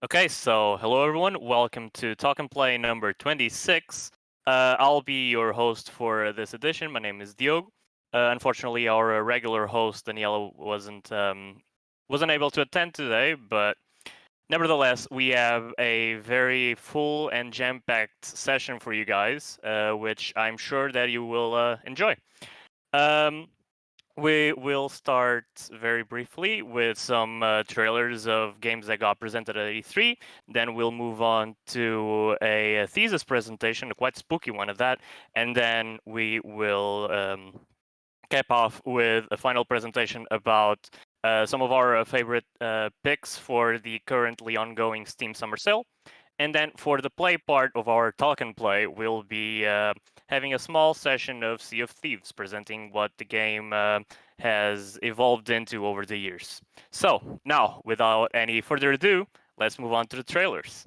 Okay, so hello everyone. Welcome to Talk and Play number 26. I'll be your host for this edition. My name is Diogo. Unfortunately, our regular host Daniela wasn't able to attend today, but nevertheless, we have a very full and jam-packed session for you guys, which I'm sure that you will enjoy. We will start very briefly with some trailers of games that got presented at E3. Then we'll move on to a thesis presentation, a quite spooky one at that. And then we will cap off with a final presentation about some of our favorite picks for the currently ongoing Steam Summer Sale. And then for the play part of our Talk and Play, we'll be having a small session of Sea of Thieves, presenting what the game has evolved into over the years. So now, without any further ado, let's move on to the trailers.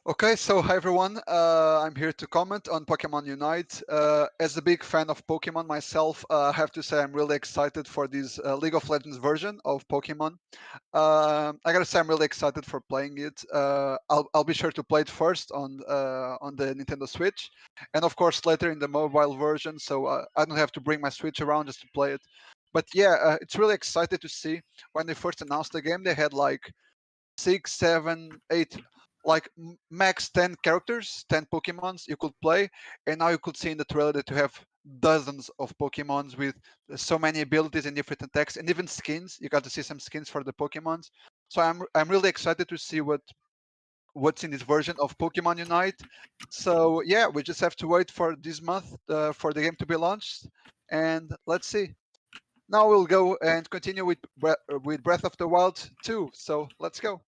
Okay, so hi everyone. I'm here to comment on Pokemon Unite. As a big fan of Pokemon myself, I have to say I'm really excited for this League of Legends version of Pokemon. I gotta say I'm really excited for playing it. I'll be sure to play it first on the Nintendo Switch, and of course later in the mobile version, so I don't have to bring my Switch around just to play it. But yeah, it's really excited to see when they first announced the game. They had like 6, 7, 8, like max 10 characters, 10 Pokemons you could play, and now you could see in the trailer that you have dozens of Pokemons with so many abilities and different attacks, and even skins. You got to see some skins for the Pokemons. So I'm really excited to see what's in this version of Pokemon Unite. So yeah, we just have to wait for this month for the game to be launched, and let's see. Now we'll go and continue with Breath of the Wild 2. So let's go.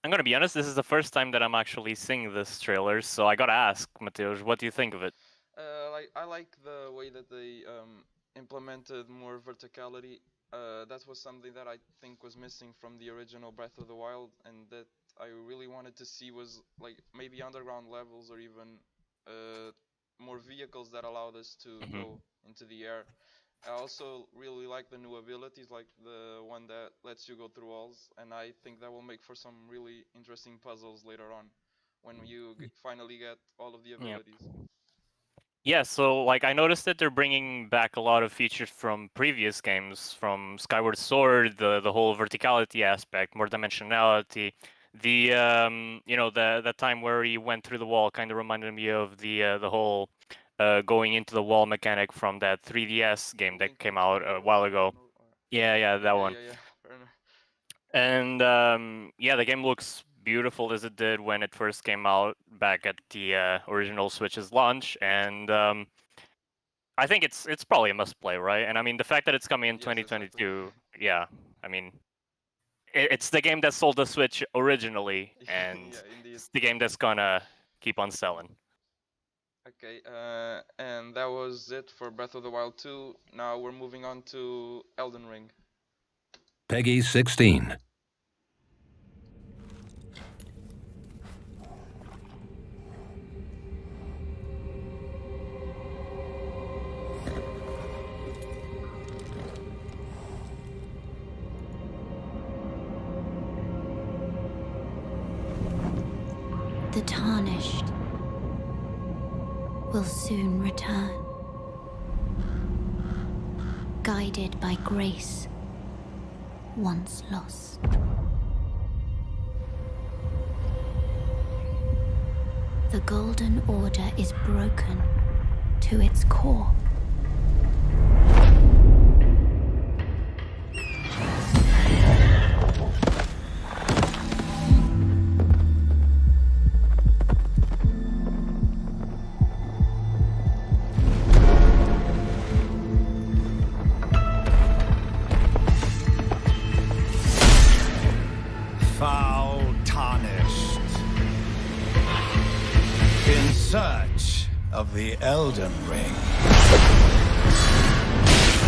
I'm gonna be honest. This is the first time that I'm actually seeing this trailer, so I gotta ask, Mateus, what do you think of it? I like the way that they implemented more verticality. That was something that I think was missing from the original Breath of the Wild, and that I really wanted to see was like maybe underground levels or even uh, more vehicles that allowed us to Hmm. go into the air. I also really like the new abilities, like the one that lets you go through walls, and I think that will make for some really interesting puzzles later on when you finally get all of the Yeah. abilities. Yeah, so like I noticed that they're bringing back a lot of features from previous games, from Skyward Sword, the whole verticality aspect, more dimensionality. The the time where you went through the wall kind of reminded me of the whole going into the wall mechanic from that 3DS game that Link came out between a while worlds. ago. No, Yeah, that yeah, one. yeah, yeah. Fair enough. And yeah, the game looks beautiful as it did when it first came out back at the original Switch's launch, and I think it's probably a must play, right? And I mean, the fact that it's coming in Yes, exactly. 2022, yeah, I mean, it's the game that sold the Switch originally, and Yeah, indeed. it's the game that's gonna keep on selling. Okay, and that was it for Breath of the Wild 2. Now we're moving on to Elden Ring. Peggy 16. The tarnished will soon return, guided by grace once lost. The Golden Order is broken to its core. Foul tarnished. In search of the Elden Ring.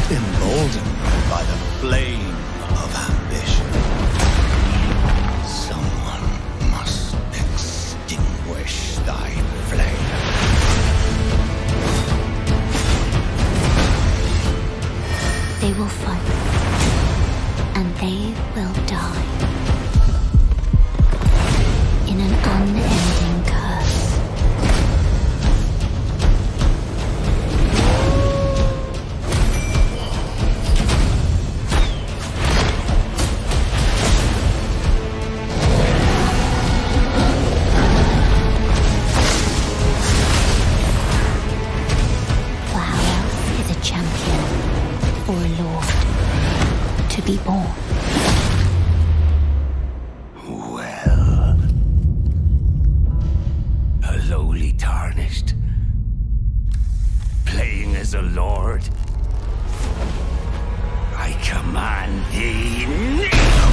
Emboldened by the flame of ambition. Someone must extinguish thy flame. They will fight, and they will die. In an unending curse. For how else is a champion or a lord to be born? Well, a lowly tarnished, playing as a lord. I command thee now!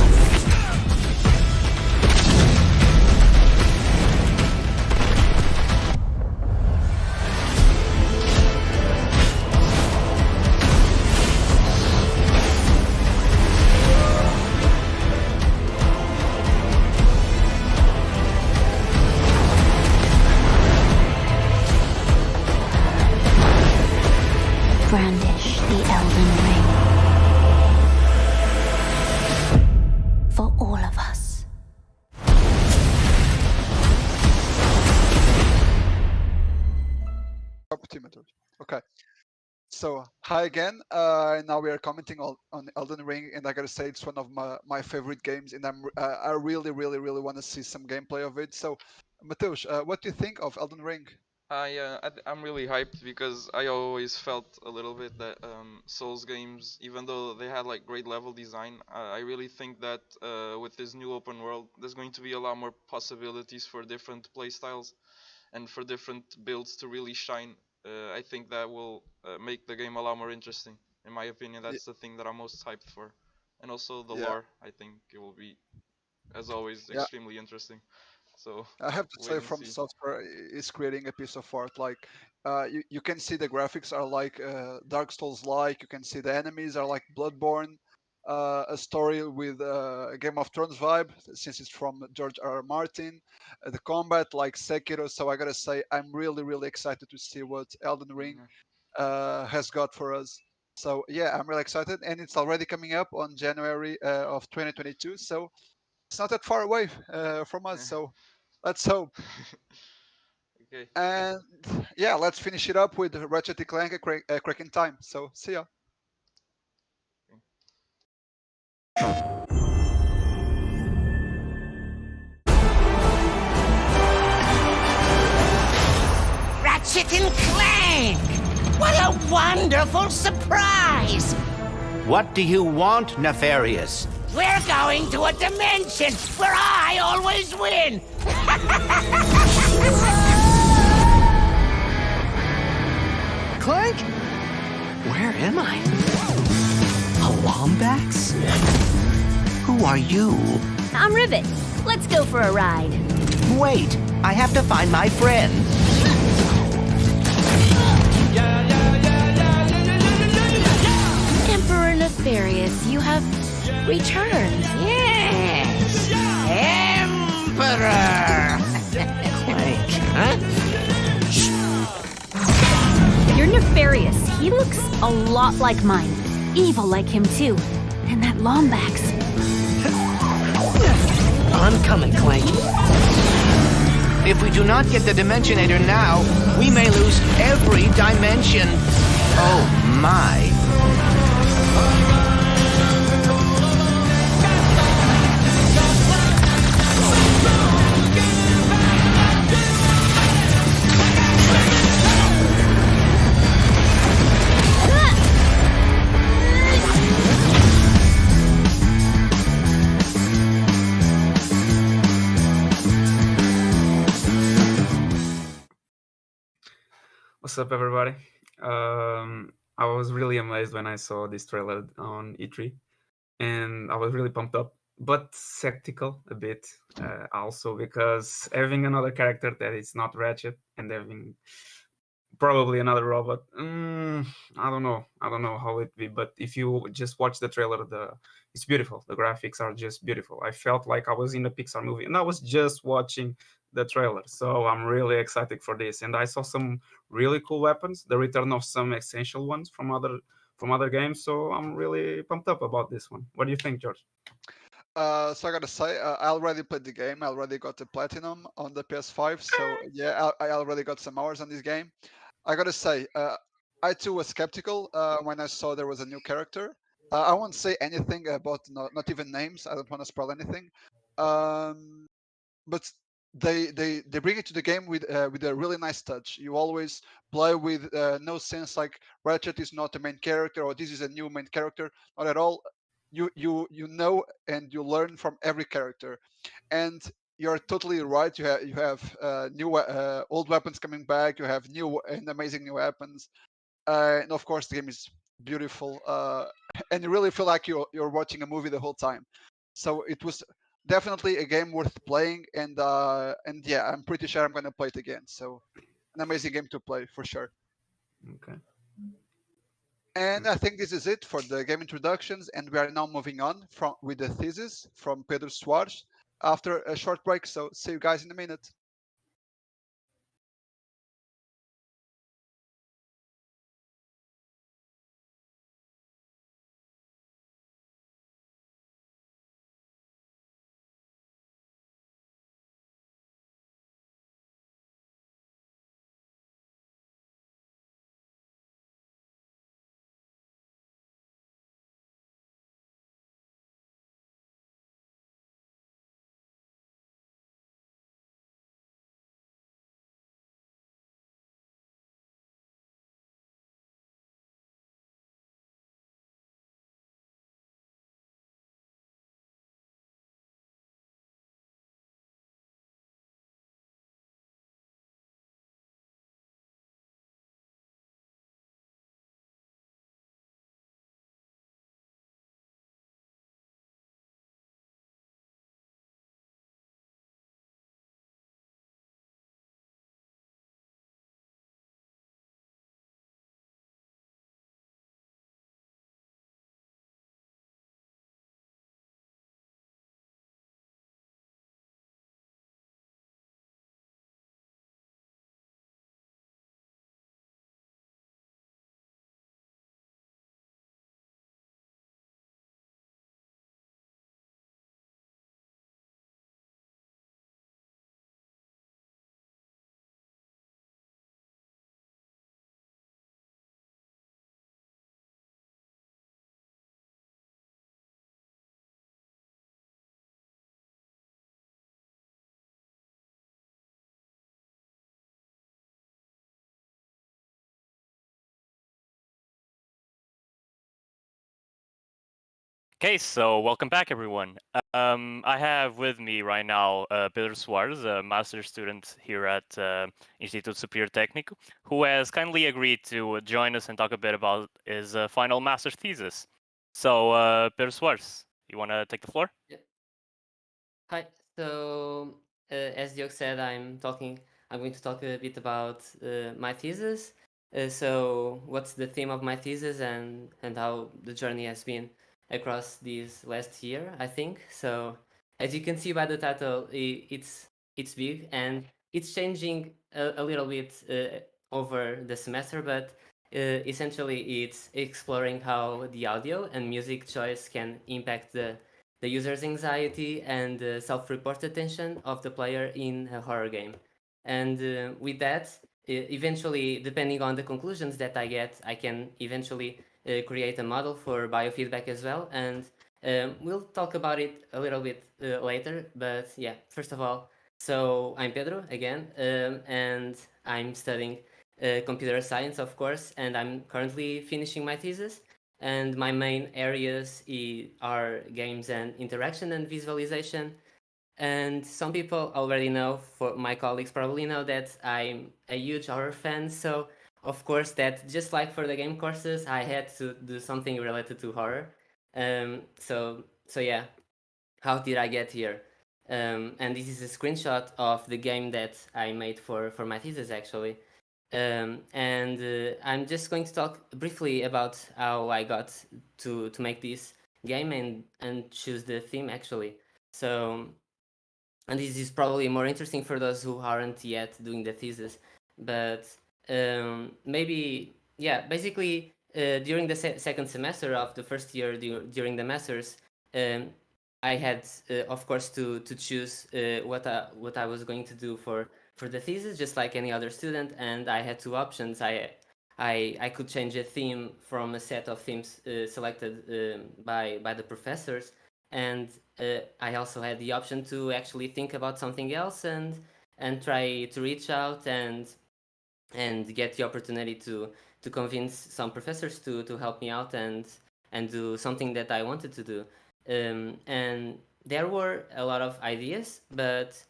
Brandish the Elden Ring. For all of us. Optimeter. Okay. So hi again. Now we are commenting on Elden Ring, and I gotta say it's one of my favorite games, and I really want to see some gameplay of it. So, Mateusz, what do you think of Elden Ring? I'm really hyped because I always felt a little bit that Souls games, even though they had like great level design, I really think that with this new open world, there's going to be a lot more possibilities for different playstyles and for different builds to really shine. I think that will make the game a lot more interesting. In my opinion, Y- that's the thing that I'm most hyped for, and also the Yeah, lore. I think it will be. as always, Yeah, extremely interesting. So I have to wait say, and From see. Software is creating a piece of art. Like, you can see the graphics are like Dark Souls like. You can see the enemies are like Bloodborne. A story with a Game of Thrones vibe, since it's from George R. R. Martin. The combat like Sekiro. So I gotta say, I'm really, really excited to see what Elden Ring Mhm. has got for us. So yeah, I'm really excited, and it's already coming up on January of 2022. So it's not that far away from us. So let's hope. Okay. And yeah, let's finish it up with Ratchet and Clank: A Crack in Time. So see ya. Ratchet and Clank! What a wonderful surprise! What do you want, Nefarious? We're going to a dimension where I always win! Clank? Where am I? A Wombax? Who are you? I'm Rivet. Let's go for a ride. Wait, I have to find my friend. Emperor Nefarious, you have returned. Yes! Emperor! Clank, huh? You're Nefarious. He looks a lot like mine. Evil like him, too. And that Lombax. I'm coming, Clank. If we do not get the Dimensionator now, we may lose every dimension. Oh my. What's up, everybody? I was really amazed when I saw this trailer on E3, and I was really pumped up, but skeptical a bit also because having another character that is not Ratchet and having probably another robot, I don't know how it be. But if you just watch the trailer, it's beautiful. The graphics are just beautiful. I felt like I was in a Pixar movie, and I was just watching the trailer. So I'm really excited for this, and I saw some really cool weapons, the return of some essential ones from other games. So I'm really pumped up about this one. What do you think, George? So I gotta say, I already played the game. I already got the platinum on the PS5. So yeah, I already got some hours on this game. I gotta say, I too was skeptical when I saw there was a new character. I won't say anything about not even names. I don't want to spoil anything. Um, but they bring it to the game with a really nice touch. You always play with no sense like Ratchet is not the main character or this is a new main character. Not at all. You know and you learn from every character, and you're totally right. You have new old weapons coming back. You have new and amazing new weapons, and of course the game is beautiful. And you really feel like you're watching a movie the whole time. So it was definitely a game worth playing, and yeah, I'm pretty sure I'm gonna play it again. So an amazing game to play for sure. Okay. And I think this is it for the game introductions, and we are now moving on from with the thesis from Pedro Soares after a short break. So see you guys in a minute. Okay, so welcome back, everyone. I have with me right now Pedro Soares, a master's student here at Instituto Superior Técnico, who has kindly agreed to join us and talk a bit about his final master's thesis. So, Pedro Soares, you want to take the floor? Hi. So, as Diogo said, I'm going to talk a bit about my thesis. So, what's the theme of my thesis and how the journey has been across this last year, I think. So, as you can see by the title, it's big and it's changing a little bit over the semester, but essentially it's exploring how the audio and music choice can impact the user's anxiety and the self-reported attention of the player in a horror game. And with that, eventually, depending on the conclusions that I get, I can eventually create a model for biofeedback as well. And we'll talk about it a little bit later. But yeah, first of all, so I'm Pedro again, and I'm studying computer science, of course, and I'm currently finishing my thesis. And my main areas are games and interaction and visualization. And some people already know, for my colleagues probably know that I'm a huge horror fan. So of course that just like for the game courses, I had to do something related to horror. So yeah, how did I get here? And this is a screenshot of the game that I made for my thesis actually. And I'm just going to talk briefly about how I got to make this game and choose the theme actually. So, and this is probably more interesting for those who aren't yet doing the thesis, but maybe, yeah, basically during the second semester of the first year during the masters, I had, of course, to choose what I was going to do for the thesis, just like any other student, and I had two options. I could change a theme from a set of themes selected by the professors, and I also had the option to actually think about something else and try to reach out and get the opportunity to convince some professors to help me out and do something that I wanted to do. And there were a lot of ideas, but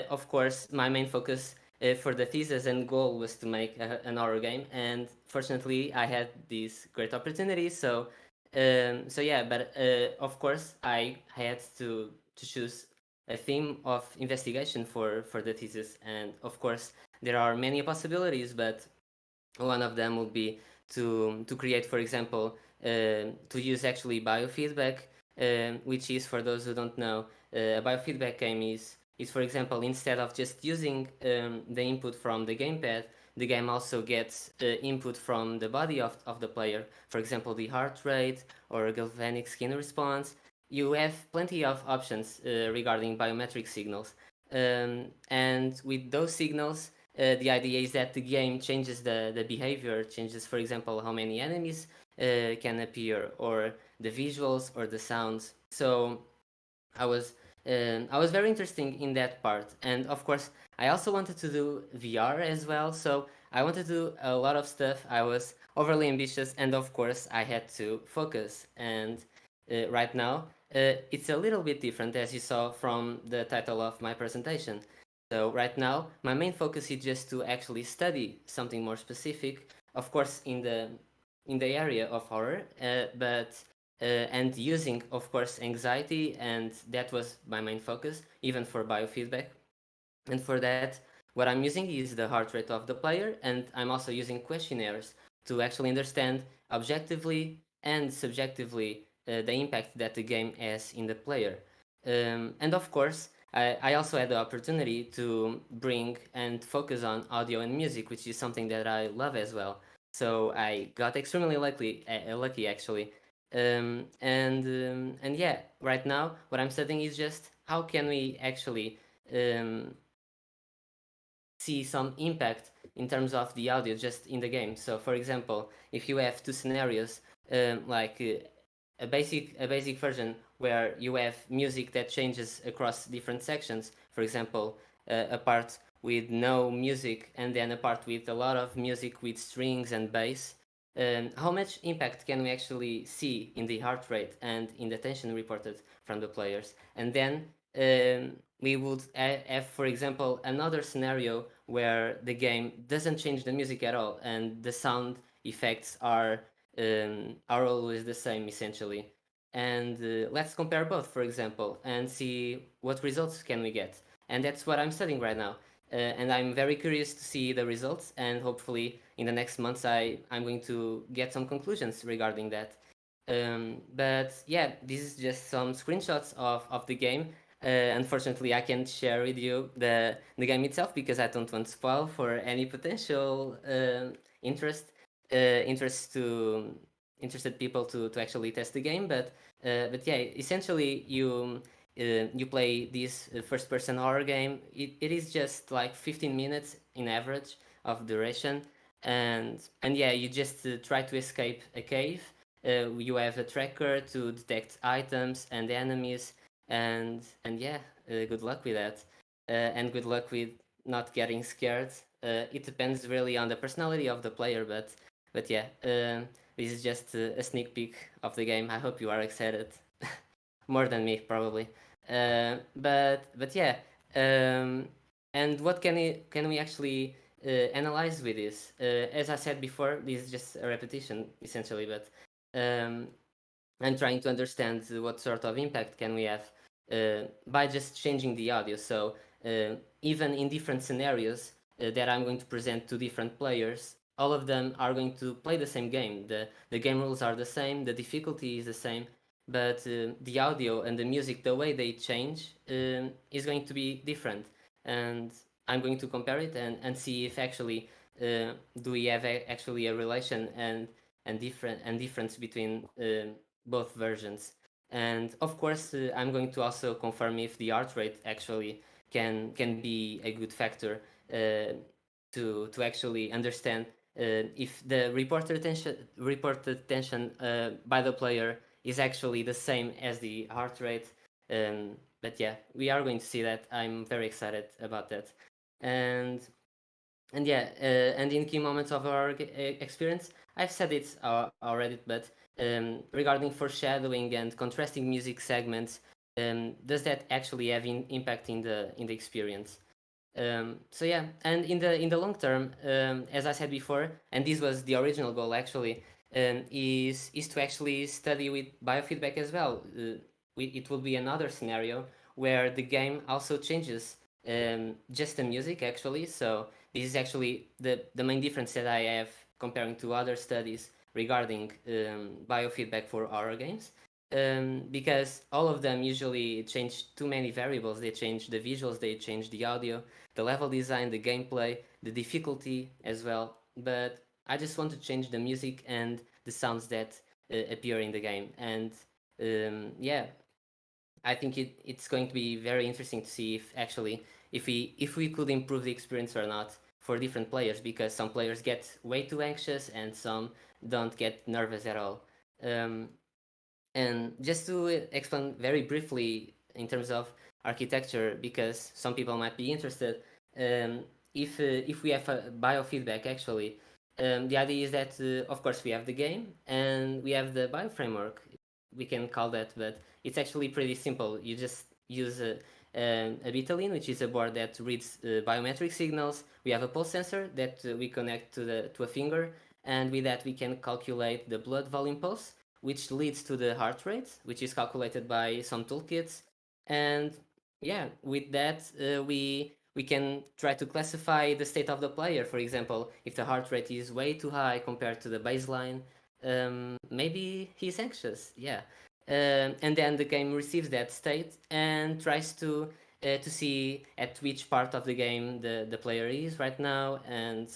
of course my main focus for the thesis and goal was to make an horror game, and fortunately I had this great opportunity. So yeah, but of course I had to choose a theme of investigation for the thesis, and of course there are many possibilities, but one of them would be to create, for example, to use actually biofeedback, which is, for those who don't know, a biofeedback game is, for example, instead of just using the input from the gamepad, the game also gets input from the body of the player. For example, the heart rate or galvanic skin response. You have plenty of options regarding biometric signals. And with those signals, the idea is that the game changes the behavior, changes, for example, how many enemies can appear, or the visuals or the sounds. So I was very interested in that part, and of course I also wanted to do VR as well. So I wanted to do a lot of stuff. I was overly ambitious, and of course I had to focus. And right now it's a little bit different, as you saw from the title of my presentation. So right now my main focus is just to actually study something more specific, of course in the area of horror, but and using, of course, anxiety, and that was my main focus, even for biofeedback. And for that, what I'm using is the heart rate of the player, and I'm also using questionnaires to actually understand objectively and subjectively the impact that the game has in the player. And of course, I also had the opportunity to bring and focus on audio and music, which is something that I love as well. So I got extremely lucky actually. And yeah, right now what I'm studying is just how can we actually see some impact in terms of the audio just in the game. So for example, if you have two scenarios, like a basic version where you have music that changes across different sections, for example, a part with no music and then a part with a lot of music with strings and bass, how much impact can we actually see in the heart rate and in the tension reported from the players? And then we would have, for example, another scenario where the game doesn't change the music at all and the sound effects are always the same essentially. And let's compare both, for example, and see what results can we get. And that's what I'm studying right now. And I'm very curious to see the results, and hopefully in the next months I'm going to get some conclusions regarding that. But yeah, this is just some screenshots of the game. Unfortunately, I can't share with you the game itself because I don't want to spoil for any potential interested people to actually test the game. But yeah, essentially you play this first-person horror game. It is just like 15 minutes in average of duration, and yeah, you just try to escape a cave. You have a tracker to detect items and enemies, and yeah, good luck with that, and good luck with not getting scared. It depends really on the personality of the player, but yeah, this is just a sneak peek of the game. I hope you are excited, more than me probably. But yeah, and what can we actually analyze with this? As I said before, this is just a repetition essentially, but I'm trying to understand what sort of impact can we have by just changing the audio. So even in different scenarios that I'm going to present to different players, all of them are going to play the same game. The game rules are the same, the difficulty is the same, but the audio and the music, the way they change, is going to be different. And I'm going to compare it and see if actually do we have actually a relation and difference between both versions. And of course, I'm going to also confirm if the heart rate actually can be a good factor to actually understand if the reported tension by the player is actually the same as the heart rate. But yeah, we are going to see that. I'm very excited about that. And yeah, and in key moments of our experience, I've said it already, but regarding foreshadowing and contrasting music segments, does that actually have impact in the experience? So yeah, and in the long term, as I said before, and this was the original goal actually, is to actually study with biofeedback as well. It will be another scenario where the game also changes just the music actually. So this is actually the main difference that I have comparing to other studies regarding biofeedback for horror games. Because all of them usually change too many variables. They change the visuals, they change the audio, the level design, the gameplay, the difficulty as well. But I just want to change the music and the sounds that appear in the game. And yeah, I think it's going to be very interesting to see if actually if we could improve the experience or not for different players, because some players get way too anxious and some don't get nervous at all. And just to explain very briefly in terms of architecture, because some people might be interested, if we have a biofeedback actually, the idea is that of course we have the game and we have the bioframework, we can call that, but it's actually pretty simple. You just use a Betalin, which is a board that reads biometric signals. We have a pulse sensor that we connect to a finger, and with that we can calculate the blood volume pulse, which leads to the heart rate, which is calculated by some toolkits. And yeah, with that we can try to classify the state of the player. For example, if the heart rate is way too high compared to the baseline, maybe he's anxious. Yeah. And then the game receives that state and tries to see at which part of the game the player is right now, and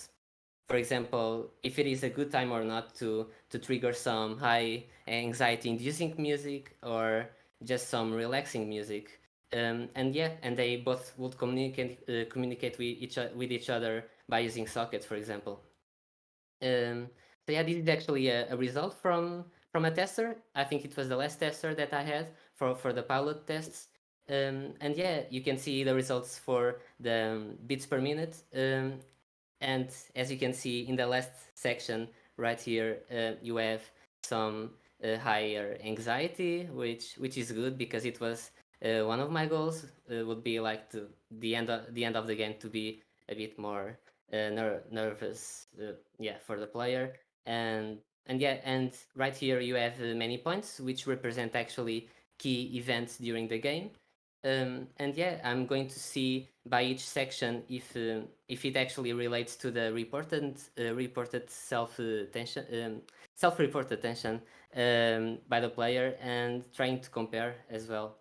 for example, if it is a good time or not to trigger some high anxiety inducing music or just some relaxing music. And yeah, and they both would communicate with each other by using sockets, for example. So yeah, this is actually a result from a tester. I think it was the last tester that I had for the pilot tests. And yeah, you can see the results for the beats per minute. And as you can see in the last section, right here you have some higher anxiety, which is good because it was one of my goals. Would be like the end of the game to be a bit more nervous, yeah, for the player. And right here you have many points which represent actually key events during the game. And yeah, I'm going to see by each section if it actually relates to the reported self-reported tension by the player, and trying to compare as well.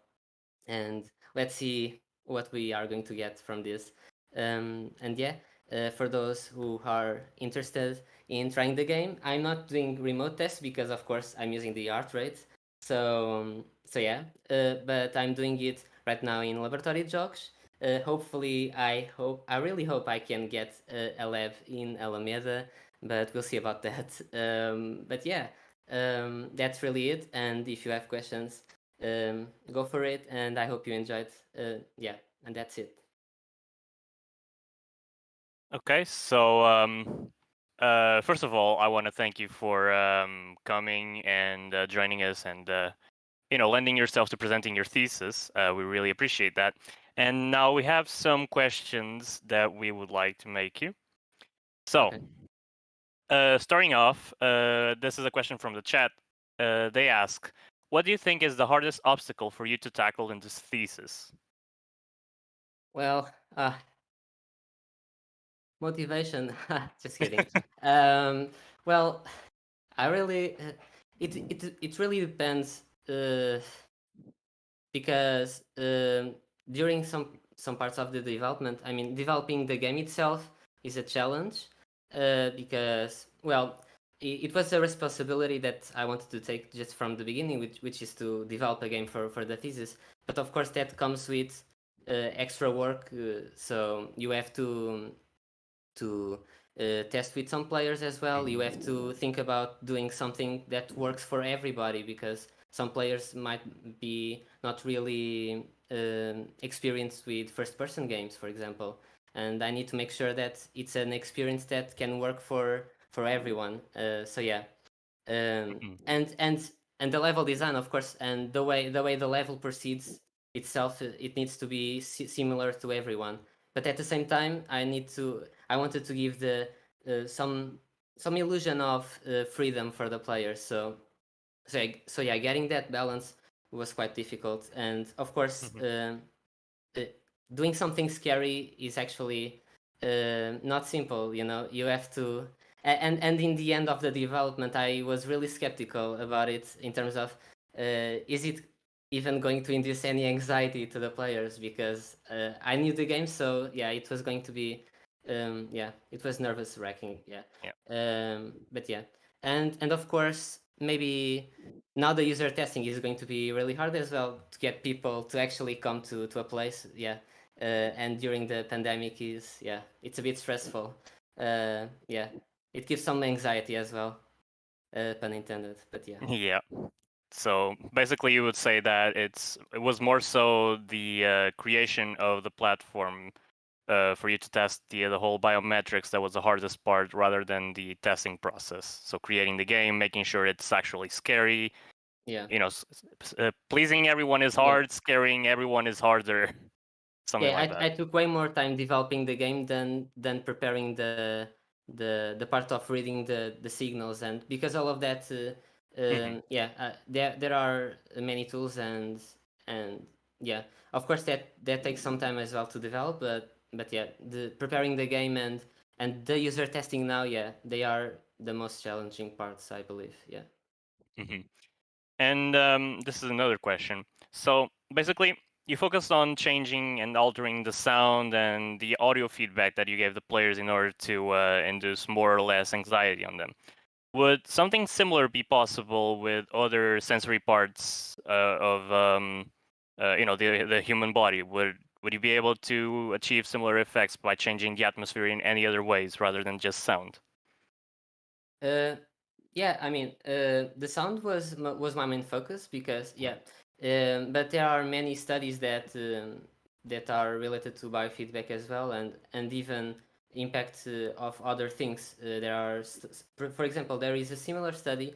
And let's see what we are going to get from this. And yeah, for those who are interested in trying the game, I'm not doing remote tests because of course I'm using the heart rate. So yeah, but I'm doing it right now in laboratory jogos. Hopefully, I really hope I can get a lab in Alameda, but we'll see about that. But yeah, that's really it. And if you have questions, go for it. And I hope you enjoyed. Yeah, and that's it. Okay, so first of all, I want to thank you for coming and joining us, and lending yourself to presenting your thesis. We really appreciate that. And now we have some questions that we would like to make you. So, starting off, this is a question from the chat. They ask, what do you think is the hardest obstacle for you to tackle in this thesis? Well, motivation. Just kidding. Well, I really, it really depends. Because during some parts of the development, I mean, developing the game itself is a challenge because, well, it was a responsibility that I wanted to take just from the beginning, which is to develop a game for the thesis. But of course, that comes with extra work. So you have to test with some players as well. You have to think about doing something that works for everybody, because some players might be not really experienced with first-person games, for example. And I need to make sure that it's an experience that can work for everyone. So yeah, and the level design, of course, and the way the level proceeds itself, it needs to be similar to everyone. But at the same time, I wanted to give the some illusion of freedom for the players. So yeah, getting that balance was quite difficult. And of course, doing something scary is actually not simple. You have to. And in the end of the development, I was really skeptical about it in terms of is it even going to induce any anxiety to the players, because I knew the game, so yeah, it was going to be yeah, it was nervous wracking. Yeah. But yeah, and of course, maybe now the user testing is going to be really hard as well, to get people to actually come to a place. Yeah. And during the pandemic it's a bit stressful. Yeah, it gives some anxiety as well, pun intended. But yeah. Yeah. So basically, you would say that it was more so the creation of the platform for you to test the whole biometrics that was the hardest part, rather than the testing process. So creating the game, making sure it's actually scary. Yeah. Pleasing everyone is hard. Scaring everyone is harder. Something like that. I took way more time developing the game than preparing the part of reading the signals, and because all of that. There are many tools, and yeah, of course that takes some time as well to develop, but yeah, the preparing the game and the user testing now, yeah, they are the most challenging parts, I believe. Yeah. And this is another question. So basically, you focused on changing and altering the sound and the audio feedback that you gave the players in order to induce more or less anxiety on them. Would something similar be possible with other sensory parts of the human body? Would you be able to achieve similar effects by changing the atmosphere in any other ways rather than just sound? Yeah, I mean, the sound was my main focus, because but there are many studies that are related to biofeedback as well, and even impact of other things. There are, for example, there is a similar study,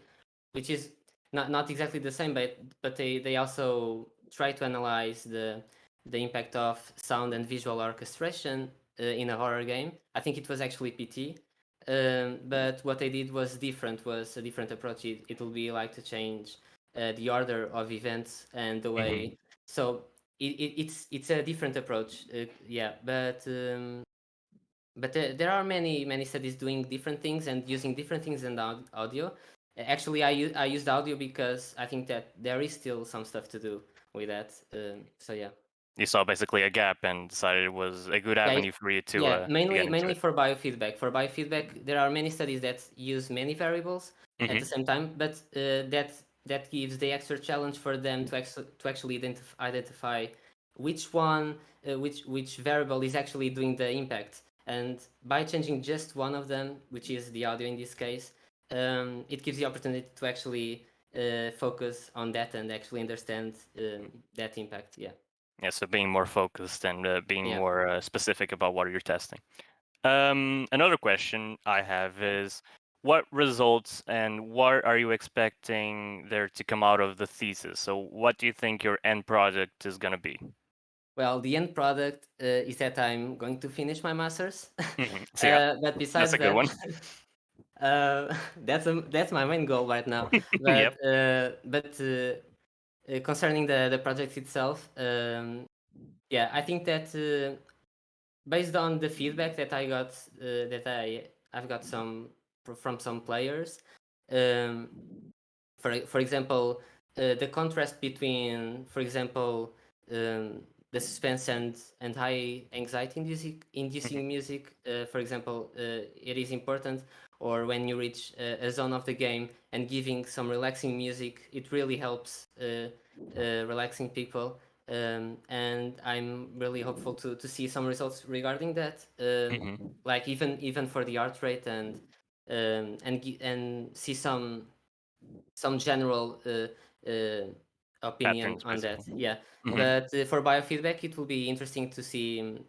which is not exactly the same, but they also try to analyze the impact of sound and visual orchestration in a horror game. I think it was actually PT. But what they did was a different approach. It will be like to change the order of events and the way. So it's a different approach. But there are many studies doing different things and using different things in the audio. Actually, I used audio because I think that there is still some stuff to do with that. So yeah. You saw basically a gap and decided it was a good avenue for you to get mainly into it. for biofeedback. For biofeedback, there are many studies that use many variables at the same time, but that gives the extra challenge for them to actually identify which one, which variable is actually doing the impact. And by changing just one of them, which is the audio in this case, it gives the opportunity to actually focus on that and actually understand that impact. Yeah. Yeah, so being more focused and being more specific about what you're testing. Another question I have is, what results and what are you expecting there to come out of the thesis? So what do you think your end product is going to be? Well, the end product is that I'm going to finish my master's. So yeah, but besides that's a good one. That's my main goal right now. Yep. But concerning the project itself, I think that based on the feedback that I got, I've got from some players, for example, the contrast between, for example, the suspense and high anxiety inducing music, for example, it is important. Or when you reach a zone of the game and giving some relaxing music, it really helps relaxing people. And I'm really hopeful to see some results regarding that. Like even for the art rate and see some general opinion Patterns, on that. basically. Yeah. But for biofeedback, it will be interesting to see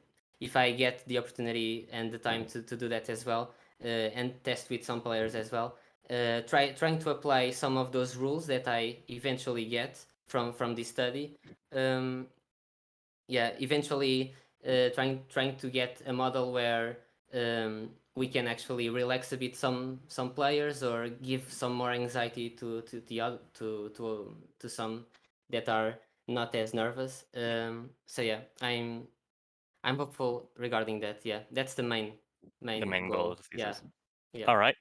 if I get the opportunity and the time to do that as well, and test with some players as well. Trying to apply some of those rules that I eventually get from this study. Eventually trying to get a model where we can actually relax a bit some players or give some more anxiety to some that are not as nervous. So yeah, I'm hopeful regarding that. Yeah, that's the main goal of the thesis. Yeah. All right.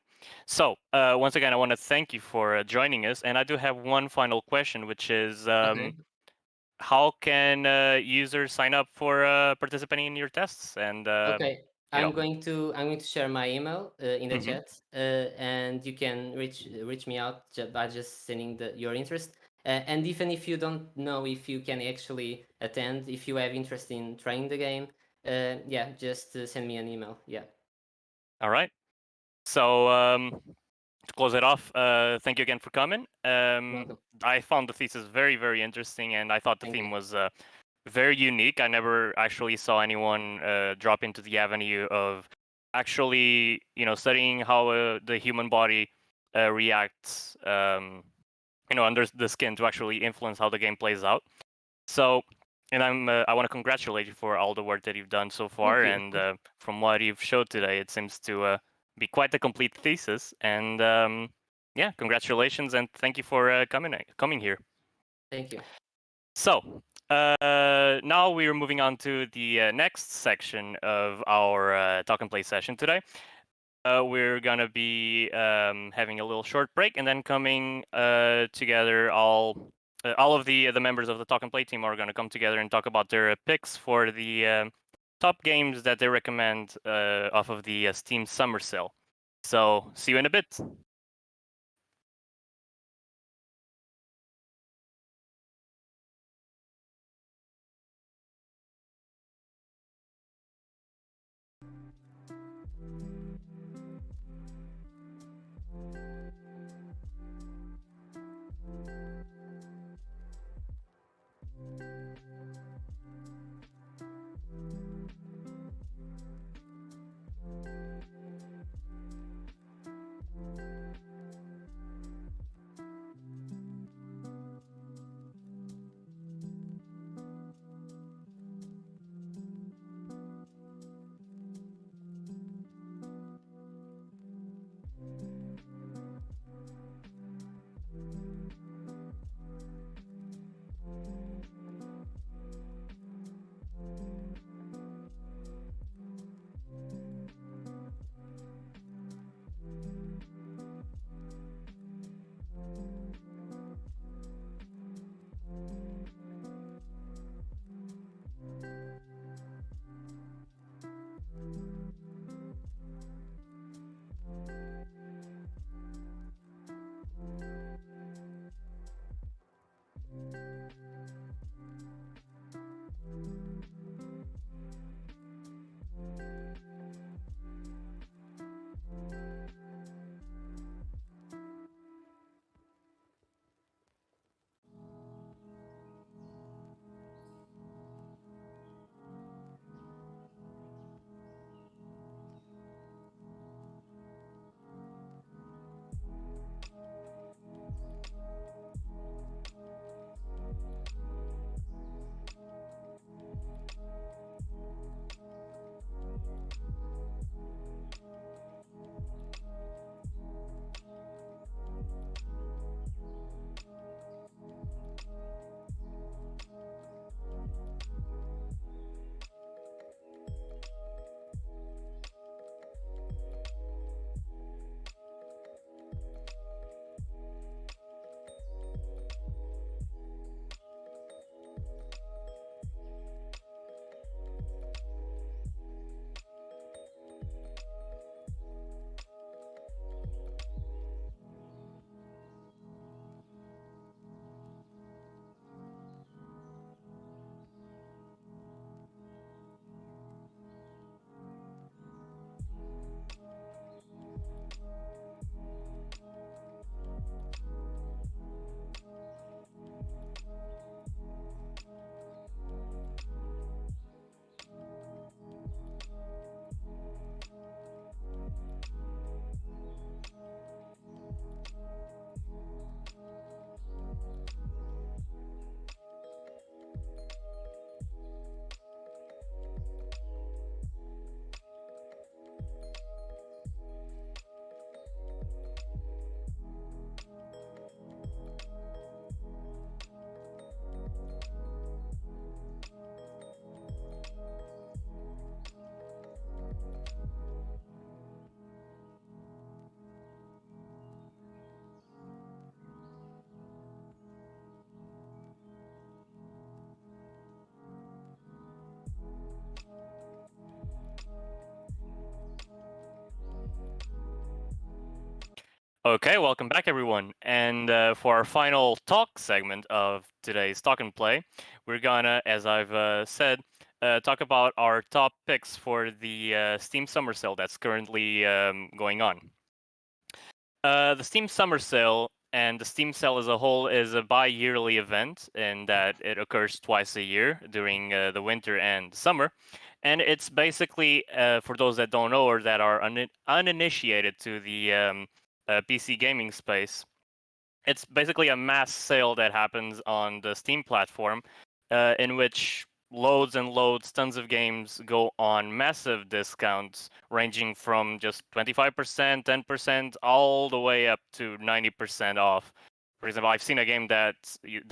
So once again, I want to thank you for joining us, and I do have one final question, which is, how can users sign up for participating in your tests? And I'm going to share my email in the chat, and you can reach me out by just sending your interest. And even if you don't know if you can actually attend, if you have interest in trying the game, just send me an email. Yeah. All right. So to close it off, thank you again for coming. Welcome. I found the thesis very, very interesting, and I thought the theme was very unique. I never actually saw anyone drop into the avenue of actually, studying how the human body reacts, under the skin to actually influence how the game plays out. So, and I want to congratulate you for all the work that you've done so far, and from what you've showed today, it seems to be quite a complete thesis. And congratulations, and thank you for coming here. Thank you. So now we are moving on to the next section of our talk and play session today. We're gonna be having a little short break, and then coming together. All of the members of the talk and play team are gonna come together and talk about their picks for the top games that they recommend off of the Steam Summer Sale. So see you in a bit. Okay, welcome back, everyone. And for our final talk segment of today's Talk and Play, we're gonna, as I've said, talk about our top picks for the Steam Summer Sale that's currently going on. The Steam Summer Sale and the Steam Sale as a whole is a bi-yearly event in that it occurs twice a year during the winter and summer. And it's basically, for those that don't know or that are uninitiated to the PC gaming space, it's basically a mass sale that happens on the Steam platform in which loads and loads, tons of games go on massive discounts ranging from just 25%, 10%, all the way up to 90% off. For example, I've seen a game that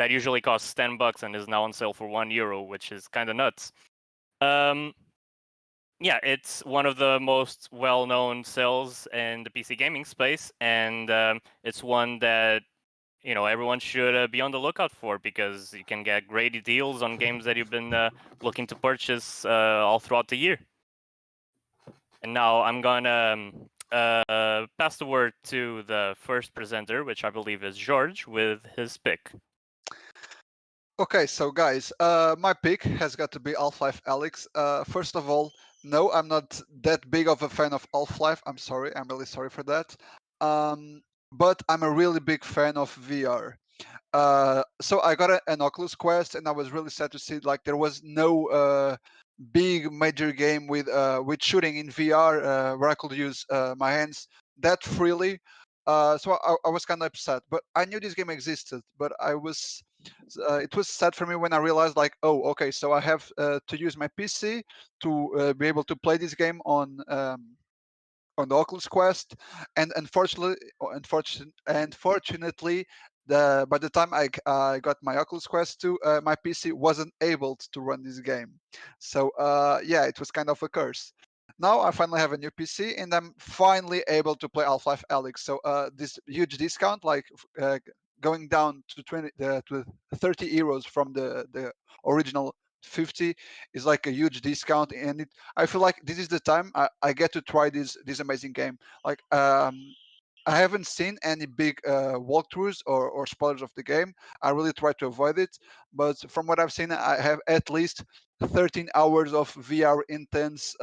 usually costs $10 and is now on sale for €1, which is kind of nuts. Yeah, it's one of the most well-known sales in the PC gaming space, and it's one that everyone should be on the lookout for because you can get great deals on games that you've been looking to purchase all throughout the year. And now I'm gonna pass the word to the first presenter, which I believe is George, with his pick. Okay, so guys, my pick has got to be Half-Life Alyx. First of all, no, I'm not that big of a fan of Half-Life. I'm sorry, I'm really sorry for that. But I'm a really big fan of VR. So I got an Oculus Quest, and I was really sad to see like there was no big major game with shooting in VR where I could use my hands that freely. So I was kind of upset, but I knew this game existed. But it was sad for me when I realized like, oh, okay, so I have to use my PC to be able to play this game on the Oculus Quest, and unfortunately, by the time I got my Oculus Quest 2, my PC wasn't able to run this game. So yeah, it was kind of a curse. Now I finally have a new PC, and I'm finally able to play Half-Life Alyx. So this huge discount, like going down to 30 euros from the original 50, is like a huge discount, and I feel like this is the time I get to try this amazing game. Like I haven't seen any big walkthroughs or spoilers of the game. I really try to avoid it, but from what I've seen, I have at least 13 hours of VR intense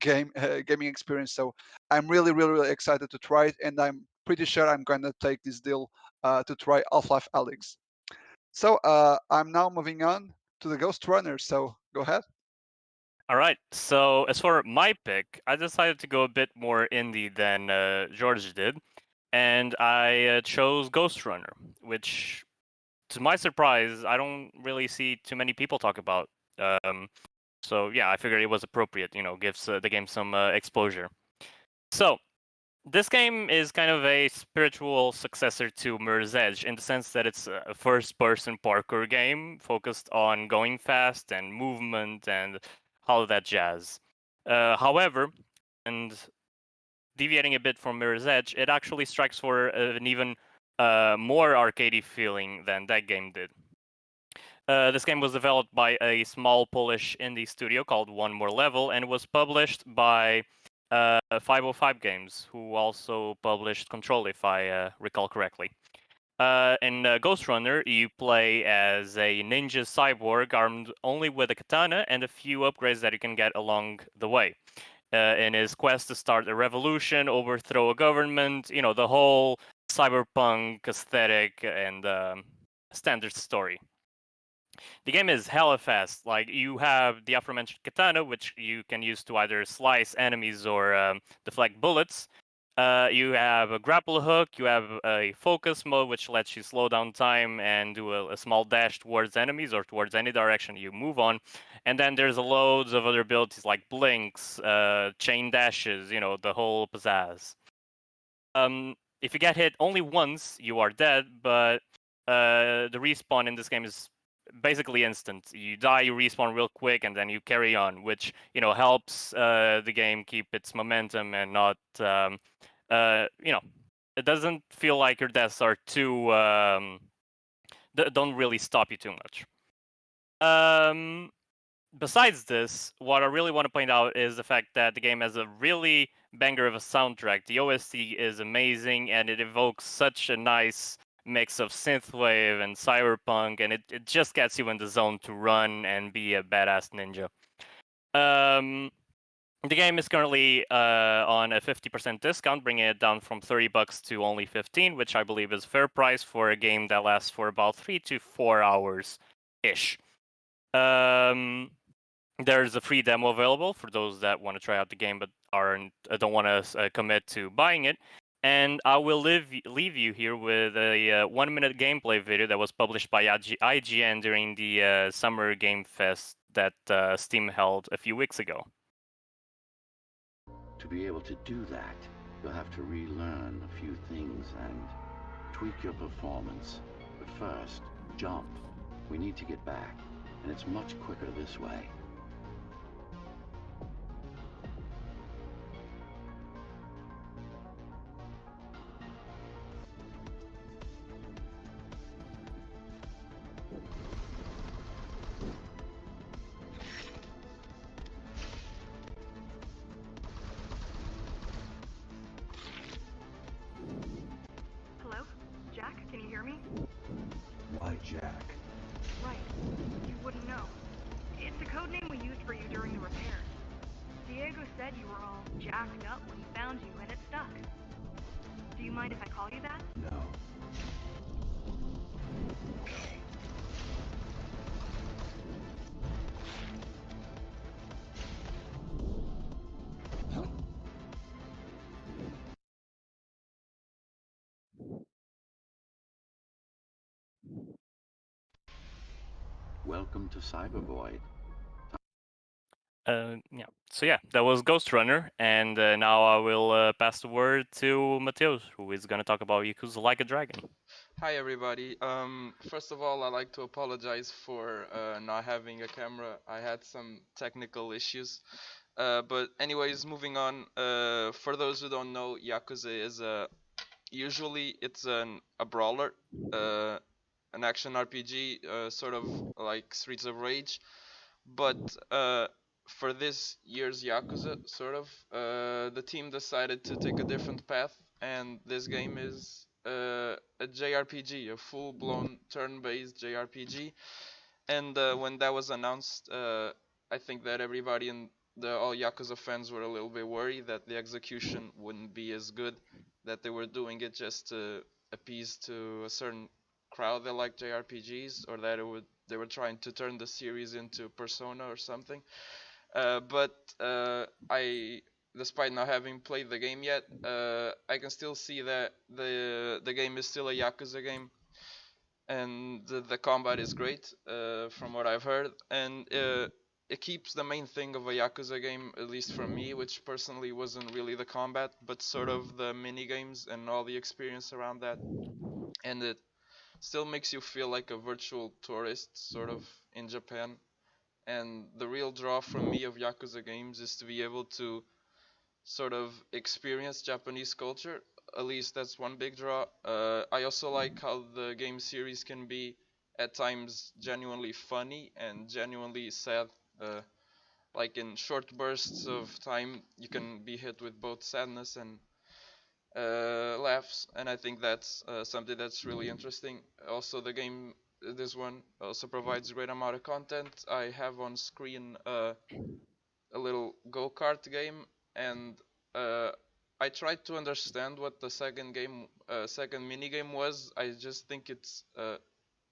gaming experience. So I'm really, really, really excited to try it, and I'm pretty sure I'm going to take this deal to try Half-Life Alyx. So I'm now moving on to the Ghost Runner. So go ahead. All right. So as for my pick, I decided to go a bit more indie than George did, and I chose Ghost Runner, which, to my surprise, I don't really see too many people talk about. So yeah, I figured it was appropriate. Gives the game some exposure. So this game is kind of a spiritual successor to Mirror's Edge in the sense that it's a first-person parkour game focused on going fast and movement and all of that jazz. However, and deviating a bit from Mirror's Edge, it actually strikes for an even more arcadey feeling than that game did. This game was developed by a small Polish indie studio called One More Level and was published by 505 Games, who also published Control, if I recall correctly. In Ghost Runner, you play as a ninja cyborg armed only with a katana and a few upgrades that you can get along the way. In his quest to start a revolution, overthrow a government, the whole cyberpunk aesthetic and standard story. The game is hella fast. Like, you have the aforementioned katana, which you can use to either slice enemies or deflect bullets. You have a grapple hook, you have a focus mode, which lets you slow down time and do a small dash towards enemies or towards any direction you move on. And then there's loads of other abilities like blinks, chain dashes, the whole pizzazz. If you get hit only once, you are dead, but the respawn in this game is basically instant. You die, you respawn real quick, and then you carry on, which helps the game keep its momentum and not it doesn't feel like your deaths are too don't really stop you too much. besides this, what I really want to point out is the fact that the game has a really banger of a soundtrack. The OST is amazing, and it evokes such a nice mix of synthwave and cyberpunk, and it just gets you in the zone to run and be a badass ninja. The game is currently on a 50% discount, bringing it down from $30 to only 15, which I believe is fair price for a game that lasts for about 3 to 4 hours ish. There's a free demo available for those that want to try out the game but don't want to commit to buying it. And I will leave you here with a 1-minute gameplay video that was published by IGN during the Summer Game Fest that Steam held a few weeks ago. To be able to do that, you'll have to relearn a few things and tweak your performance. But first, jump. We need to get back, and it's much quicker this way. Hello? Jack, can you hear me? Why, Jack? Right. You wouldn't know. It's a code name we used for you during the repair. Diego said you were all jacked up when he found you, and it stuck. Do you mind if I call you that? No. Welcome to Cybervoid. Yeah. So yeah, that was Ghost Runner, and now I will pass the word to Mateus, who is going to talk about Yakuza Like a Dragon. Hi everybody. First of all, I'd like to apologize for not having a camera. I had some technical issues. But anyways, moving on. For those who don't know, Yakuza is usually it's a brawler, an action RPG, sort of like Streets of Rage. But for this year's Yakuza, sort of, the team decided to take a different path, and this game is a JRPG, a full-blown turn-based JRPG. And when that was announced, I think that everybody and all Yakuza fans were a little bit worried that the execution wouldn't be as good, that they were doing it just to appease to a certain crowd that like JRPGs, or that they were trying to turn the series into Persona or something. But despite not having played the game yet, I can still see that the game is still a Yakuza game, and the combat is great, from what I've heard, and it keeps the main thing of a Yakuza game, at least for me, which personally wasn't really the combat, but sort of the mini games and all the experience around that, and it still makes you feel like a virtual tourist, sort of, in Japan. And the real draw for me of Yakuza games is to be able to sort of experience Japanese culture. At least that's one big draw. I also like how the game series can be at times genuinely funny and genuinely sad. Like in short bursts of time, you can be hit with both sadness and laughs, and I think that's something that's really interesting. Also, the game, this one, also provides a great amount of content. I have on screen a little go-kart game, and I tried to understand what the second mini game was. I just think it's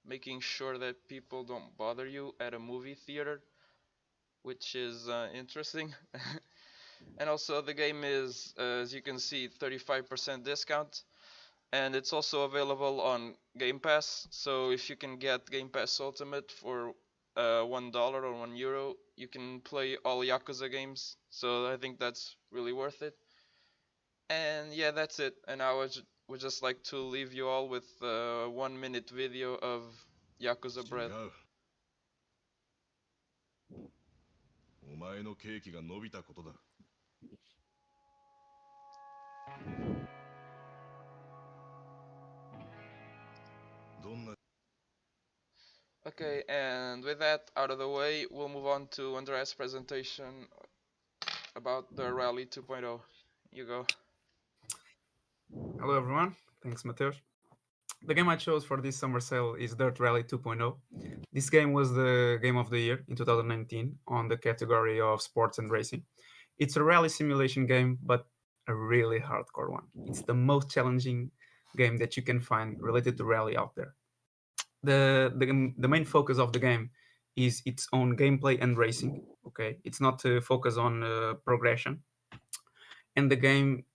making sure that people don't bother you at a movie theater, which is interesting. And also the game is, as you can see, 35% discount, and it's also available on Game Pass. So if you can get Game Pass Ultimate for $1 or €1, you can play all Yakuza games. So I think that's really worth it. And yeah, that's it. And I would just like to leave you all with a 1-minute video of Yakuza Bread. お前のケーキが伸びたことだ。Okay, and with that out of the way, we'll move on to Andreas' presentation about the Rally 2.0. You go. Hello everyone, thanks Mateus. The game I chose for this summer sale is Dirt Rally 2.0. This game was the game of the year in 2019 on the category of sports and racing. It's a rally simulation game, but a really hardcore one. It's the most challenging game that you can find related to rally out there. The main focus of the game is its own gameplay and racing. Okay, it's not to focus on progression. And the game,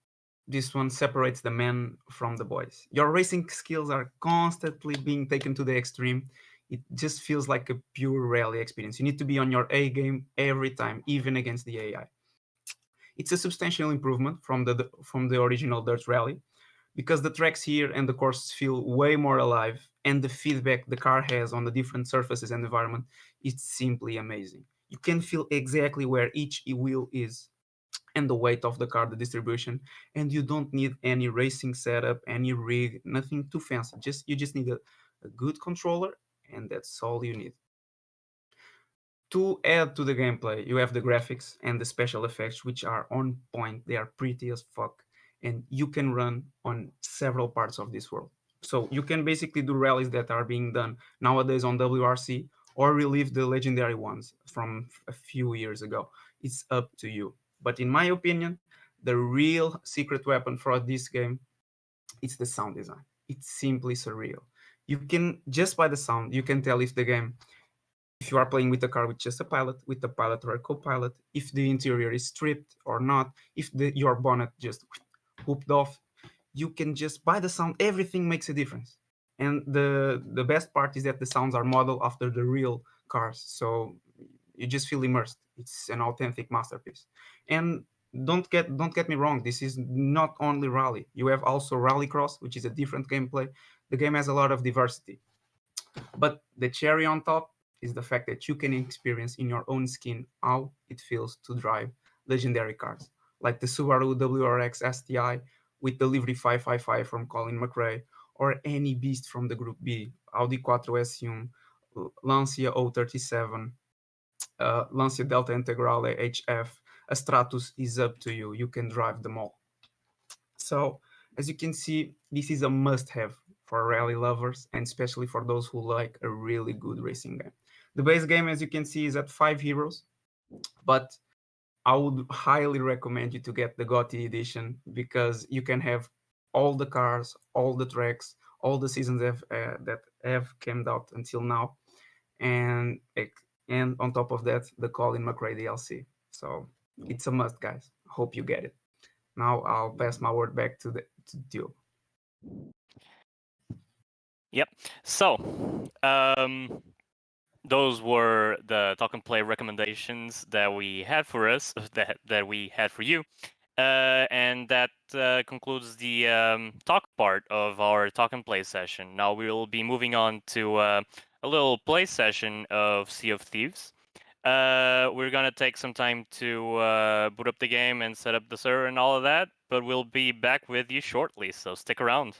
this one separates the men from the boys. Your racing skills are constantly being taken to the extreme. It just feels like a pure rally experience. You need to be on your A game every time, even against the AI. It's a substantial improvement from the original Dirt Rally, because the tracks here and the courses feel way more alive, and the feedback the car has on the different surfaces and environment is simply amazing. You can feel exactly where each wheel is and the weight of the car, the distribution, and you don't need any racing setup, any rig, nothing too fancy. You just need a good controller, and that's all you need. To add to the gameplay, you have the graphics and the special effects, which are on point. They are pretty as fuck, and you can run on several parts of this world. So you can basically do rallies that are being done nowadays on WRC, or relive the legendary ones from a few years ago. It's up to you. But in my opinion, the real secret weapon for this game, it's the sound design. It's simply surreal. You can, just by the sound, you can tell if the game, if you are playing with a car with just a pilot, with a pilot or a co-pilot, if the interior is stripped or not, if your bonnet just whooped off. You can just, by the sound, everything makes a difference. And the best part is that the sounds are modeled after the real cars, so you just feel immersed. It's an authentic masterpiece. And don't get me wrong, this is not only rally. You have also rallycross, which is a different gameplay. The game has a lot of diversity, but the cherry on top is the fact that you can experience in your own skin how it feels to drive legendary cars like the Subaru WRX STI with the livery 555 from Colin McRae, or any beast from the Group B, Audi Quattro S1, Lancia 037, Lancia Delta Integrale HF. A Stratus is up to you. You can drive them all. So, as you can see, this is a must-have for rally lovers, and especially for those who like a really good racing game. The base game, as you can see, is at 5 euros, but I would highly recommend you to get the GOTY edition, because you can have all the cars, all the tracks, all the seasons that have come out until now, and on top of that, the Colin McRae DLC. So it's a must, guys. Hope you get it. Now I'll pass my word back to Dio. Yep. So, those were the talk and play recommendations that we had for us, that we had for you, and that concludes the talk part of our talk and play session. Now we will be moving on to a little play session of Sea of Thieves. We're gonna take some time to boot up the game and set up the server and all of that, but we'll be back with you shortly, so stick around.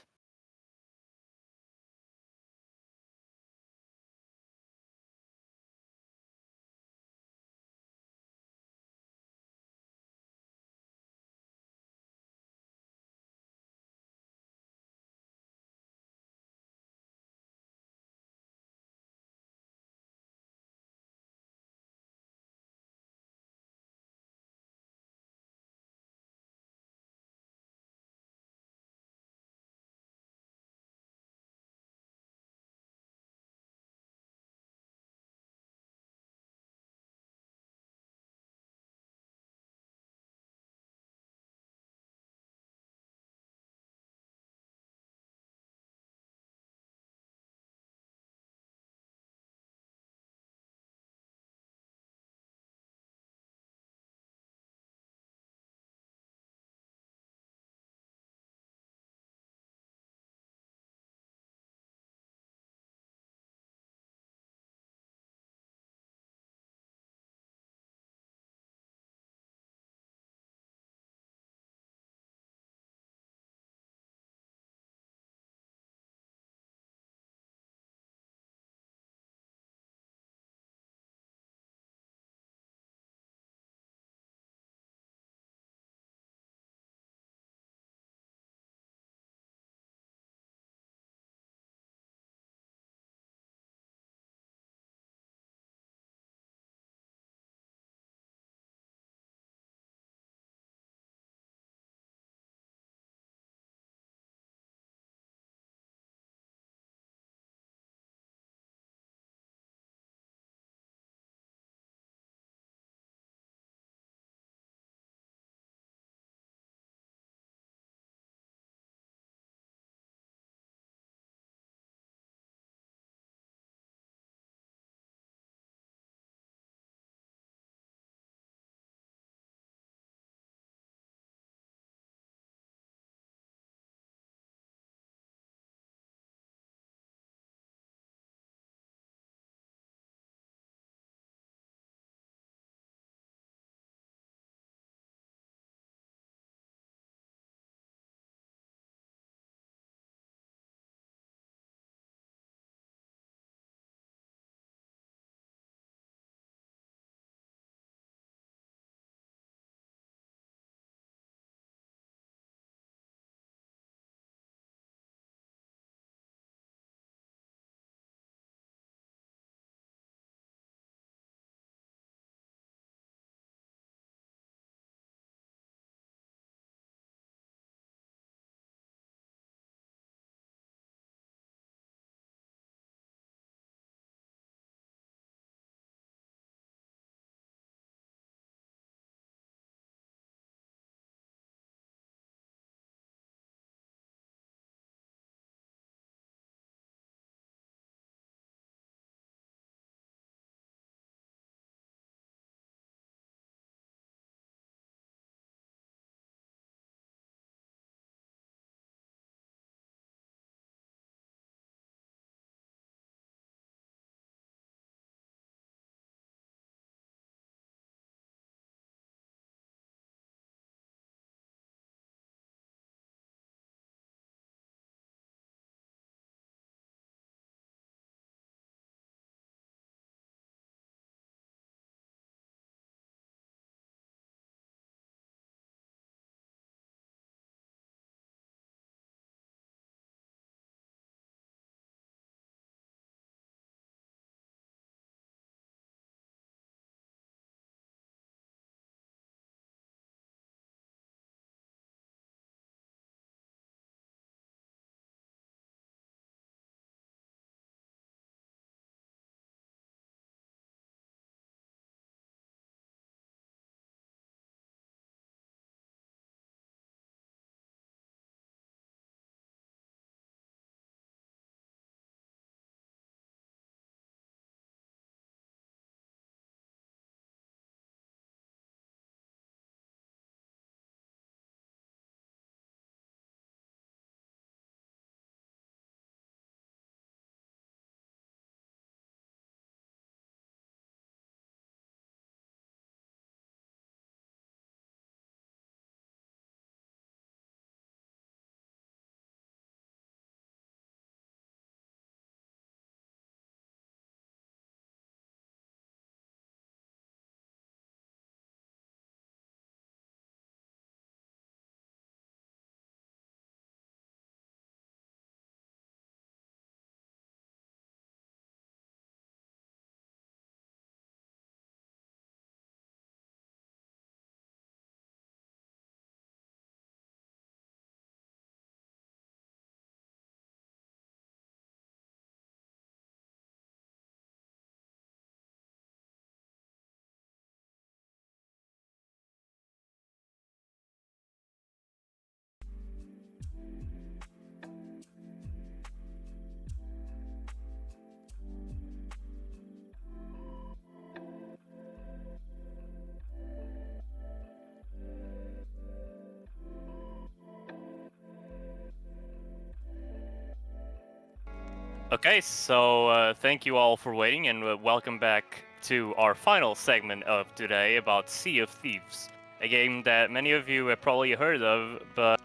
Okay, so thank you all for waiting, and welcome back to our final segment of today about Sea of Thieves, a game that many of you have probably heard of, but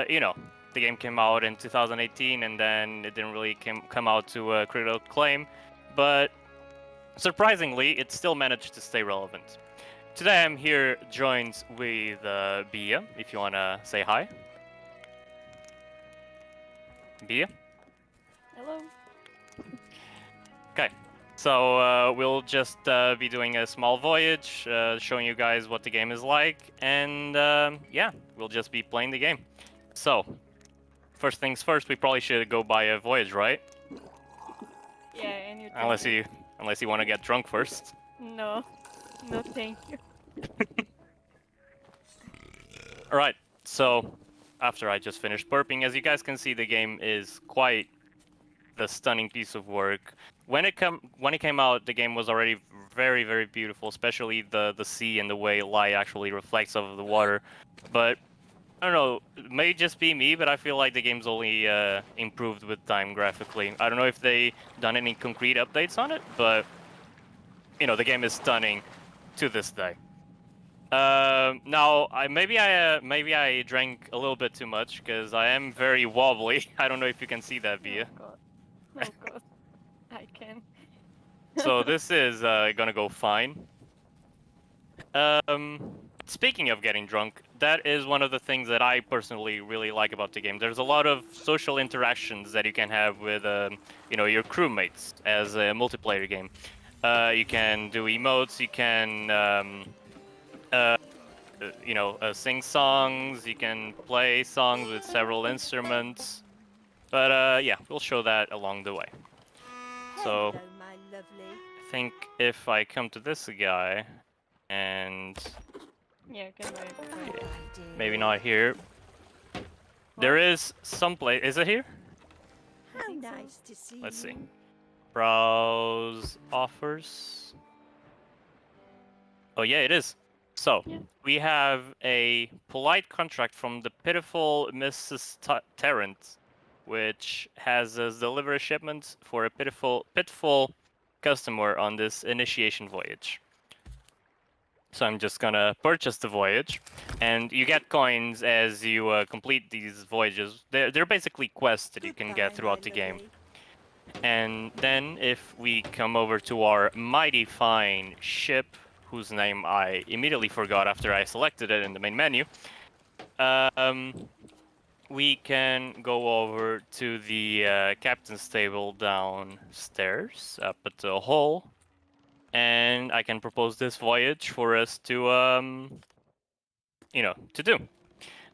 you know, the game came out in 2018, and then it didn't really come out to critical acclaim, but surprisingly, it still managed to stay relevant. Today I'm here joined with Bia, if you wanna say hi. Bia? Hello. Okay, so we'll just be doing a small voyage, showing you guys what the game is like, and yeah, we'll just be playing the game. So, first things first, we probably should go by a voyage, right? Yeah, and you. Unless you want to get drunk first. No, no, thank you. All right, so after I just finished burping, as you guys can see, the game is quite the stunning piece of work. When it came out, the game was already very, very beautiful, especially the sea and the way light actually reflects off of the water. But I don't know, it may just be me, but I feel like the game's only improved with time graphically. I don't know if they done any concrete updates on it, but you know, the game is stunning to this day. Now, maybe I drank a little bit too much because I am very wobbly. I don't know if you can see that, Bia. Oh god, I can. So this is gonna go fine. Speaking of getting drunk, that is one of the things that I personally really like about the game. There's a lot of social interactions that you can have with, you know, your crewmates as a multiplayer game. You can do emotes. You can, you know, sing songs. You can play songs with several instruments. But yeah, we'll show that along the way. So I think if I come to this guy and Yeah, can wait. maybe not here. There is some place. Is it here? How nice to see Let's see. Browse offers. Oh yeah, it is. So we have a polite contract from the pitiful Mrs. Tarrant, which has us deliver a shipment for a pitiful customer on this initiation voyage. So I'm just gonna purchase the voyage, and you get coins as you complete these voyages. They're basically quests that you can get throughout the game. And then if we come over to our mighty fine ship, whose name I immediately forgot after I selected it in the main menu, we can go over to the captain's table downstairs, up at the hall, and I can propose this voyage for us to, you know, to do.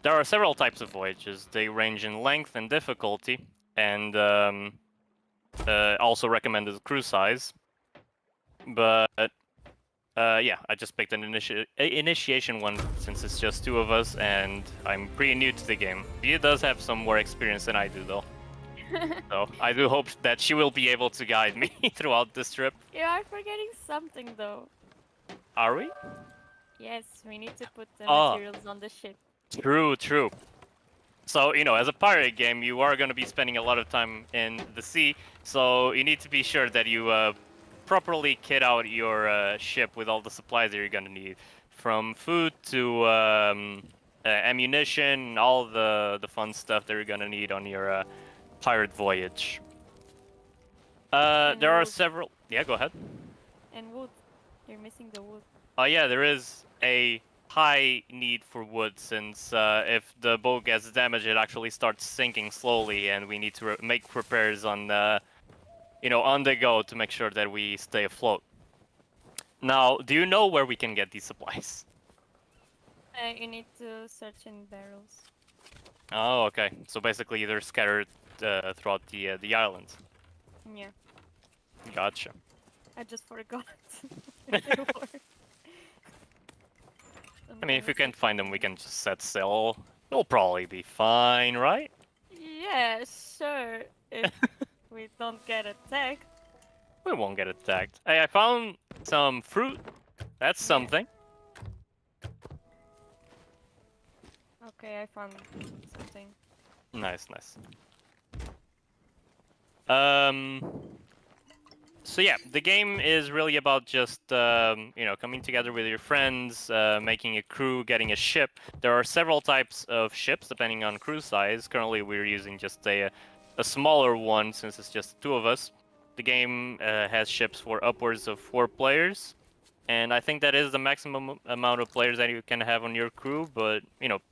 There are several types of voyages. They range in length and difficulty, and also recommended crew size. But yeah, I just picked an initiation one since it's just two of us, and I'm pretty new to the game. Bia does have some more experience than I do, though. So I do hope that she will be able to guide me throughout this trip. You are forgetting something, though. Are we? Yes, we need to put the materials on the ship. True, true. So, you know, as a pirate game, you are going to be spending a lot of time in the sea, so you need to be sure that you properly kit out your ship with all the supplies that you're going to need. From food to ammunition, all the fun stuff that you're going to need on your pirate voyage. There are several... Yeah, go ahead. And wood. You're missing the wood. Oh yeah, there is a high need for wood, since if the boat gets damaged, it actually starts sinking slowly, and we need to make repairs on you know, on the go to make sure that we stay afloat. Now, do you know where we can get these supplies? You need to search in barrels. Oh, okay. So basically, they're scattered throughout the island. Yeah. Gotcha. I just forgot. I mean, if you can't find them, we can just set sail. We'll probably be fine, right? Yeah, sure. If we don't get attacked. We won't get attacked. Hey, I found some fruit. That's something. Okay, I found something. Nice, nice. So yeah, the game is really about just coming together with your friends, making a crew, getting a ship. There are several types of ships depending on crew size. Currently, we're using just a smaller one since it's just 2 of us. The game has ships for upwards of 4 players, and I think that is the maximum amount of players that you can have on your crew. But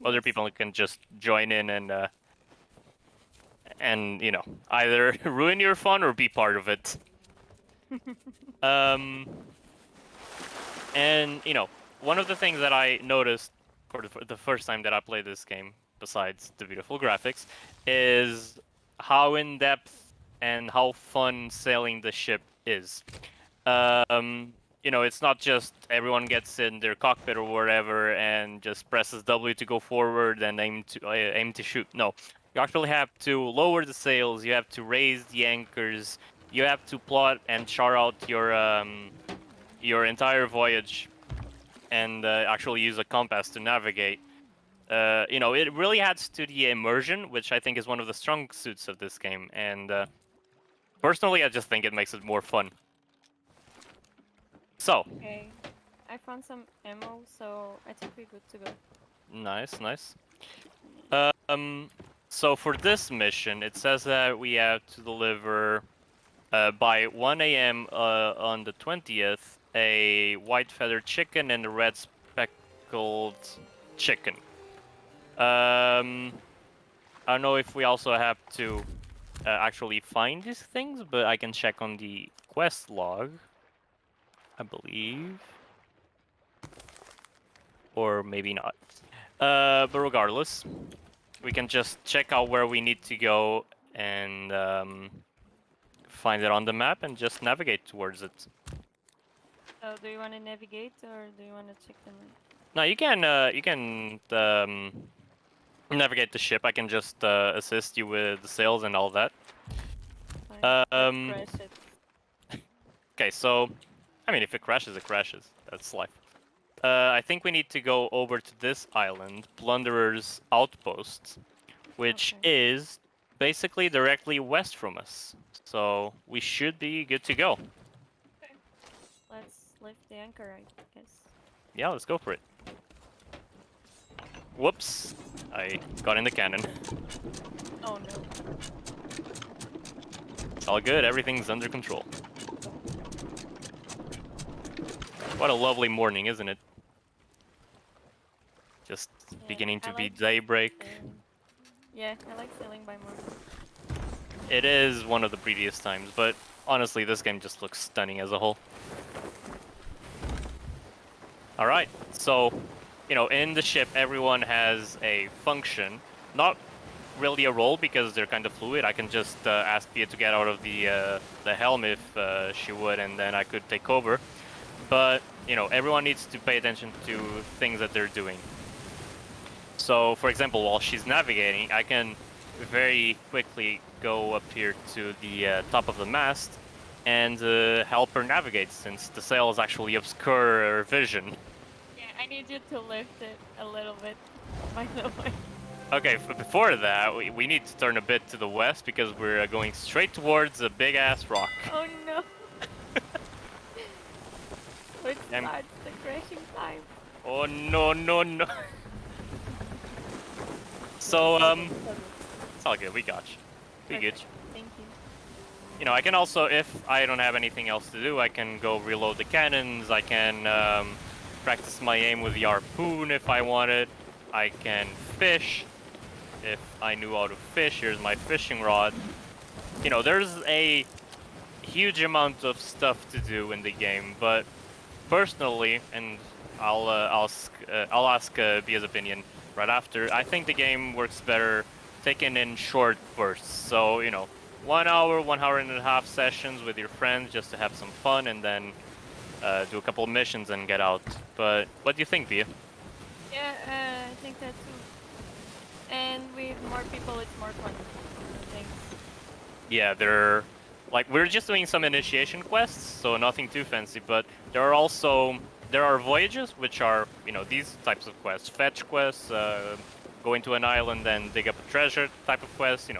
other people can just join in and either ruin your fun or be part of it. And one of the things that I noticed for the first time that I played this game, besides the beautiful graphics, is how in depth and how fun sailing the ship is. It's not just everyone gets in their cockpit or wherever and just presses W to go forward and aim to shoot. No, you actually have to lower the sails. You have to raise the anchors. You have to plot and chart out your entire voyage, and actually use a compass to navigate. It really adds to the immersion, which I think is one of the strong suits of this game. And personally, I just think it makes it more fun. So. Okay, I found some ammo, so I think we're good to go. Nice, nice. So for this mission, it says that we have to deliver by 1 a.m. On the 20th, a white feathered chicken and a red speckled chicken. I don't know if we also have to actually find these things, but I can check on the quest log, I believe. Or maybe not. But regardless, we can just check out where we need to go and find it on the map and just navigate towards it. So do you want to navigate or do you want to check them in? No, you can navigate the ship. I can just assist you with the sails and all that. Crash it. Okay, so I mean, if it crashes, it crashes. That's life. I think we need to go over to this island, Plunderer's Outpost, which is basically directly west from us. So we should be good to go. Okay. Let's lift the anchor, I guess. Yeah, let's go for it. Whoops, I got in the cannon. Oh no. It's all good, everything's under control. What a lovely morning, isn't it? Just beginning to be daybreak. Yeah, I like sailing by morning. It is one of the prettiest times, but honestly, this game just looks stunning as a whole. Alright, so, in the ship, everyone has a function. Not really a role, because they're kind of fluid. I can just ask Pia to get out of the helm if she would, and then I could take over. But, everyone needs to pay attention to things that they're doing. So, for example, while she's navigating, I can very quickly go up here to the top of the mast and help her navigate, since the sails actually obscure her vision. Yeah, I need you to lift it a little bit, by the way. Okay, before that, we need to turn a bit to the west, because we're going straight towards a big-ass rock. Oh no! It starts the crashing time. Oh no, no, no. So, it's all good, we got you. We get you. Thank you. I can also, if I don't have anything else to do, I can go reload the cannons, I can practice my aim with the harpoon if I wanted, I can fish if I knew how to fish. Here's my fishing rod. There's a huge amount of stuff to do in the game, but personally, and I'll ask Bia's opinion right after, I think the game works better taken in short bursts. So, 1 hour, 1 and a half sessions with your friends just to have some fun, and then do a couple of missions and get out. But what do you think, Bia? Yeah, I think that too. And with more people, it's more fun. Thanks. Yeah, we're just doing some initiation quests, so nothing too fancy, but there are voyages, which are, these types of quests. Fetch quests, go into an island and dig up a treasure type of quests,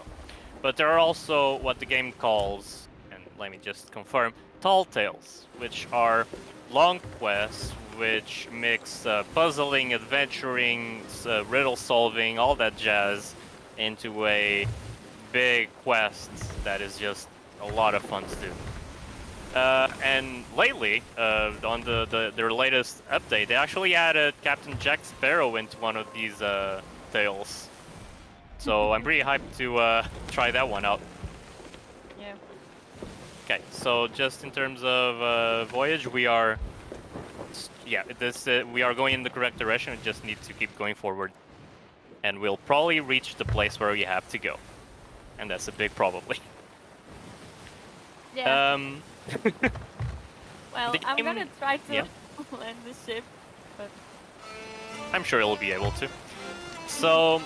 but there are also what the game calls, and let me just confirm, tall tales, which are long quests which mix puzzling, adventuring, riddle solving, all that jazz into a big quest that is just a lot of fun to do. And lately, on their latest update, they actually added Captain Jack Sparrow into one of these tales. So I'm pretty hyped to try that one out. Yeah. Okay, so just in terms of voyage, we are, we are going in the correct direction. We just need to keep going forward, and we'll probably reach the place where we have to go, and that's a big probably. Yeah. Well, I'm game- gonna try to yeah. land the ship, but I'm sure you'll be able to. So,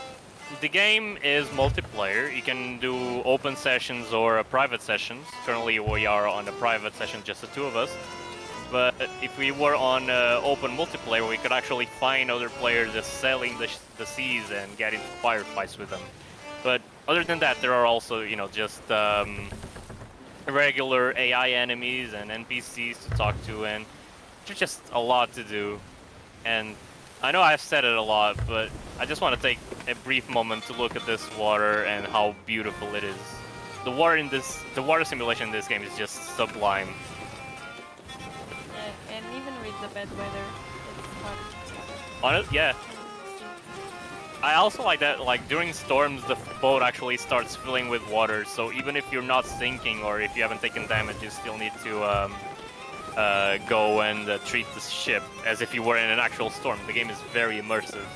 the game is multiplayer. You can do open sessions or private sessions. Currently, we are on a private session, just the two of us. But if we were on open multiplayer, we could actually find other players just sailing the seas and get into firefights with them. But other than that, there are also, just regular AI enemies and NPCs to talk to, and there's just a lot to do. And I know I've said it a lot, but I just want to take a brief moment to look at this water and how beautiful it is. The water simulation in this game is just sublime. yeah, and even with the bad weather, it's fun. On it, yeah. I also like that, like, during storms, the boat actually starts filling with water, so even if you're not sinking or if you haven't taken damage, you still need to go and treat the ship as if you were in an actual storm. The game is very immersive.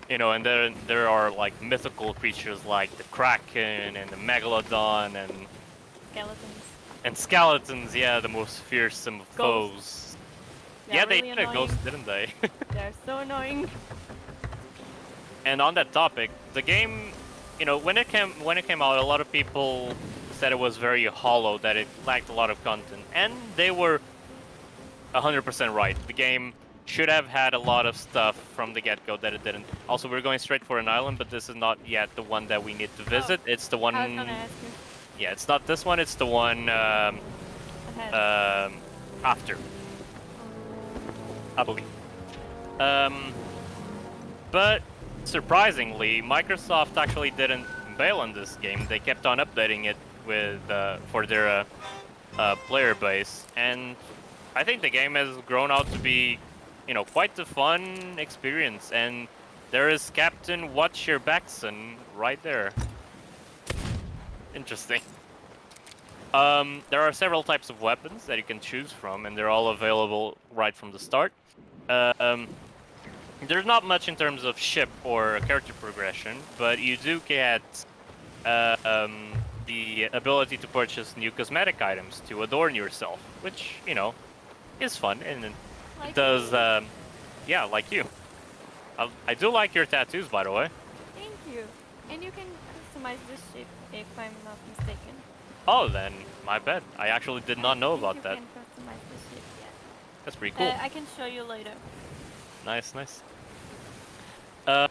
Yeah. And there are, like, mythical creatures like the Kraken and the Megalodon and... Skeletons. And skeletons, yeah, the most fearsome of foes. Yeah, they really had a annoying. ghost, didn't they? They're so annoying. And on that topic, the game, when it came out, a lot of people said it was very hollow, that it lacked a lot of content, and they were 100% right. The game should have had a lot of stuff from the get-go that it didn't. Also, we're going straight for an island, but this is not yet the one that we need to visit. It's the one. I was gonna ask you. Yeah, it's not this one. It's the one after, I believe. But surprisingly, Microsoft actually didn't bail on this game. They kept on updating it with for their player base, and I think the game has grown out to be, quite a fun experience. And there is Captain Watch Your Backson right there. Interesting. There are several types of weapons that you can choose from, and they're all available right from the start. There's not much in terms of ship or character progression, but you do get the ability to purchase new cosmetic items to adorn yourself, which, is fun, and it does, yeah, like you. I do like your tattoos, by the way. Thank you. And you can customize this ship, if I'm not mistaken. Oh, then, my bad. I actually did not know about that. You can customize this ship, yeah. That's pretty cool. I can show you later. Nice, nice. So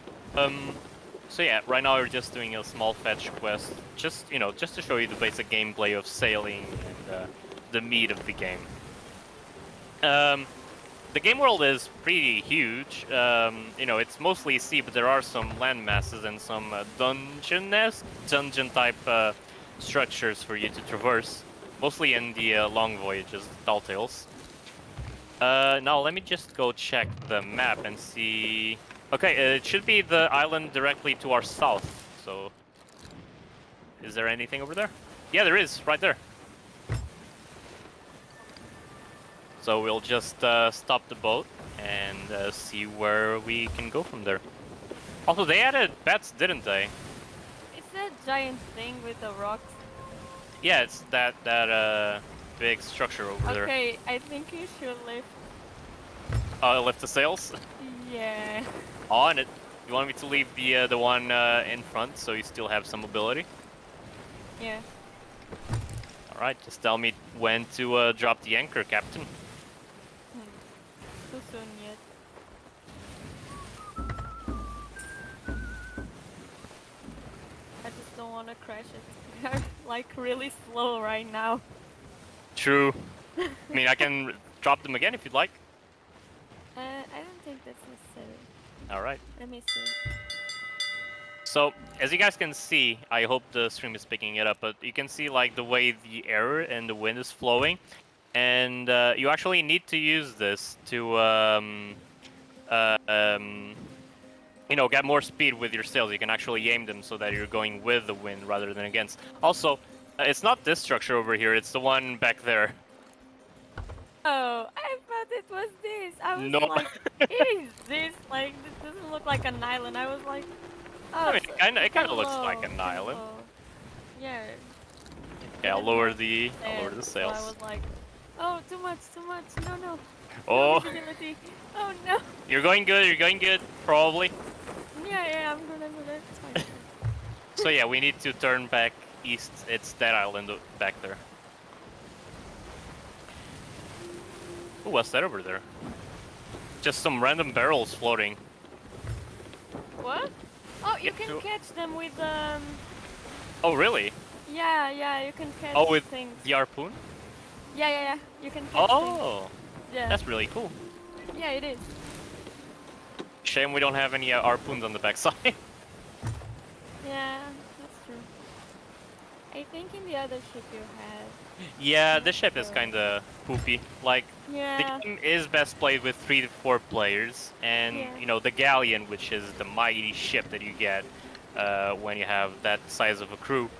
yeah, right now we're just doing a small fetch quest, just to show you the basic gameplay of sailing and the meat of the game. The game world is pretty huge. It's mostly sea, but there are some land masses and some dungeon type structures for you to traverse, mostly in the long voyages, tall tales. Now let me just go check the map and see. Okay, it should be the island directly to our south. So, is there anything over there? Yeah, there is, right there. So we'll just stop the boat and see where we can go from there. Also, they added pets, didn't they? It's that giant thing with the rocks. Yeah, it's that big structure over there. Okay, I think you should lift. Lift the sails? Yeah. On it. You want me to leave the one in front so you still have some mobility? Yeah. Alright, just tell me when to drop the anchor, Captain. Too soon yet. gonna crash it. They're like really slow right now. True. I mean, I can drop them again if you'd like. I don't think that's necessary. All right. Let me see. So, as you guys can see, I hope the stream is picking it up, but you can see like the way the air and the wind is flowing, and you actually need to use this to, you know, get more speed with your sails. You can actually aim them so that you're going with the wind rather than against. Also, it's not this structure over here, it's the one back there. Oh, I thought it was this. I was No. like, is this? Like, this doesn't look like an island. I was like, oh. I mean, it kind of looks hello, like an island. hello. Yeah. Okay, I'll lower the So sails. I was like, oh, too much, no, no. Oh. No visibility. Oh no. You're going good, probably. Yeah, I'm good, it's fine. So yeah, we need to turn back east. It's that island back there. Ooh, what's that over there? Just some random barrels floating. What? Oh, you can catch them with Oh, really? Yeah, you can catch with things. the harpoon? Yeah, you can catch Oh, things. Yeah. that's really cool. Yeah, it is. Shame we don't have any harpoons on the backside. Yeah, that's true. I think in the other ship you had. Yeah, this ship is kind of poopy. Like, Yeah. the game is best played with 3 to 4 players, and Yeah. you know the galleon, which is the mighty ship that you get when you have that size of a crew,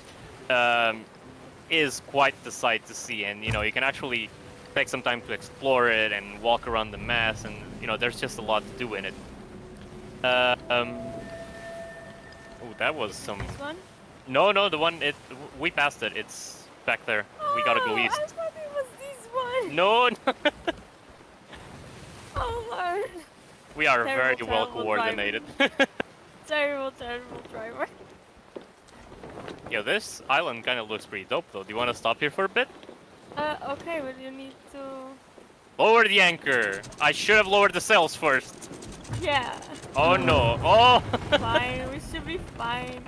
is quite the sight to see. And you know you can actually take some time to explore it and walk around the mast, and you know there's just a lot to do in it. Oh, that was some. This one? No, the one we passed it. It's back there. We gotta go east. I thought it was this one. No. Oh Lord. We are Terrible, very well terrible coordinated. Terrible driver. Yo, this island kind of looks pretty dope though. Do you want to stop here for a bit? Okay, but you need to. Lower the anchor. I should have lowered the sails first. Yeah. Oh no. Oh. Fine, we should be fine.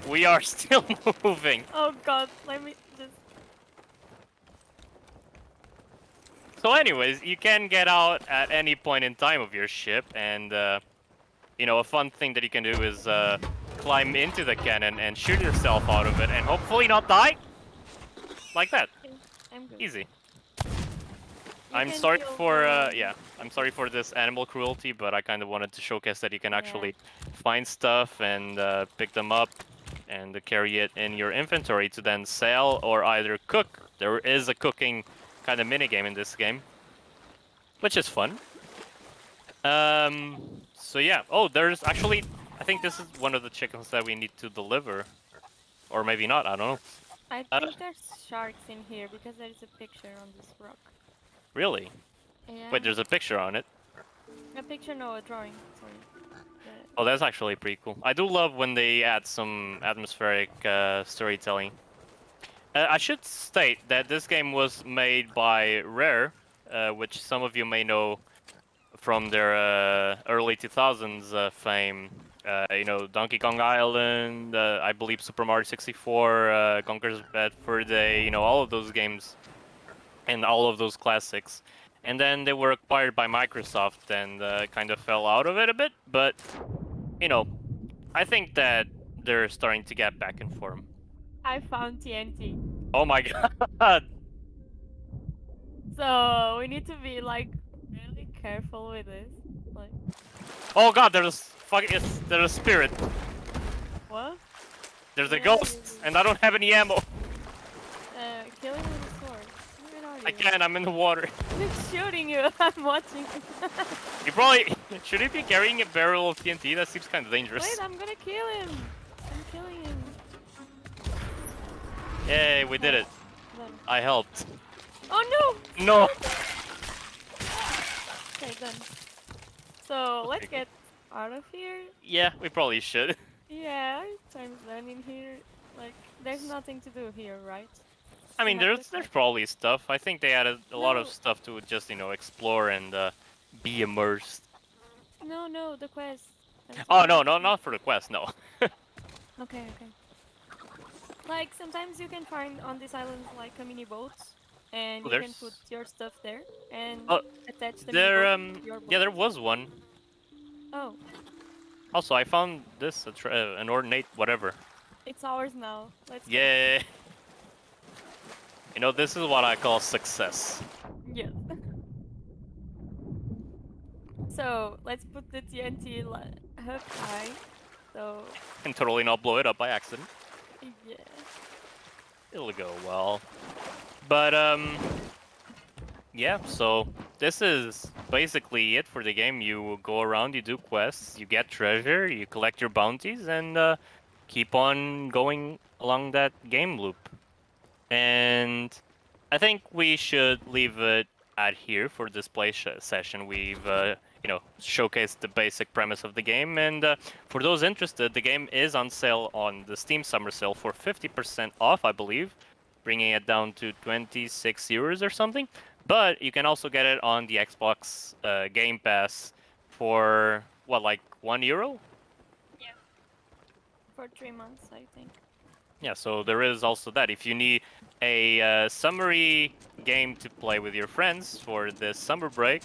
We are still moving. Oh God, let me just. So anyways, you can get out at any point in time of your ship, and you know, a fun thing that you can do is climb into the cannon and shoot yourself out of it, and hopefully not die. Like that. I'm good. Easy. I'm sorry for I'm sorry for this animal cruelty, but I kind of wanted to showcase that you can actually find stuff and pick them up and carry it in your inventory to then sell or either cook. There is a cooking kind of minigame in this game, which is fun. So yeah. Oh, there's actually, I think this is one of the chickens that we need to deliver, or maybe not. I don't know. I think there's sharks in here because there's a picture on this rock. Really? Yeah. Wait, there's a picture on it. A picture, no, a drawing. Sorry. Oh, that's actually pretty cool. I do love when they add some atmospheric storytelling. I should state that this game was made by Rare, which some of you may know from their early 2000s fame. You know, Donkey Kong Island, I believe Super Mario 64, Conker's Bad Fur Day, you know, all of those games and all of those classics. And then they were acquired by Microsoft and kind of fell out of it a bit, but, you know, I think that they're starting to get back in form. I found TNT. Oh my god! So we need to be like really careful with this. Like. Oh god, there's a spirit. What? There's a ghost, and I don't have any ammo. Kill him with a sword. Where are you? I can't, I'm in the water. He's shooting you. I'm watching. You probably should he be carrying a barrel of TNT? That seems kind of dangerous. Wait, I'm gonna kill him. I'm killing him. Yay, we did it. Done. I helped. Oh no! No! Okay, done. So let's get out of here. Yeah, we probably should. Yeah, time's done in here. Like, there's nothing to do here, right? I mean, there's probably stuff. I think they added a lot of stuff to just, you know, explore and be immersed. No, the quest. Oh, no, not for the quest, no. Okay. Like sometimes you can find on these islands like a mini boat, and Oh, you can put your stuff there and Oh, attach the mini there boat to your boat. yeah, there was one. Oh, Also, I found this an ornate whatever. it's ours now. Let's go. Yeah. You know, this is what I call success. Yes. So let's put the TNT up high. So And totally not blow it up by accident. yeah. It'll go well. But yeah, so this is basically it for the game. You go around, you do quests, you get treasure, you collect your bounties, and keep on going along that game loop. And I think we should leave it at here for this play session. We've showcased the basic premise of the game, and for those interested, the game is on sale on the Steam Summer Sale for 50% off, I believe, bringing it down to 26 euros or something. But you can also get it on the Xbox Game Pass for what, like €1? Yeah. For 3 months, I think. Yeah, so there is also that. If you need a summary game to play with your friends for this summer break,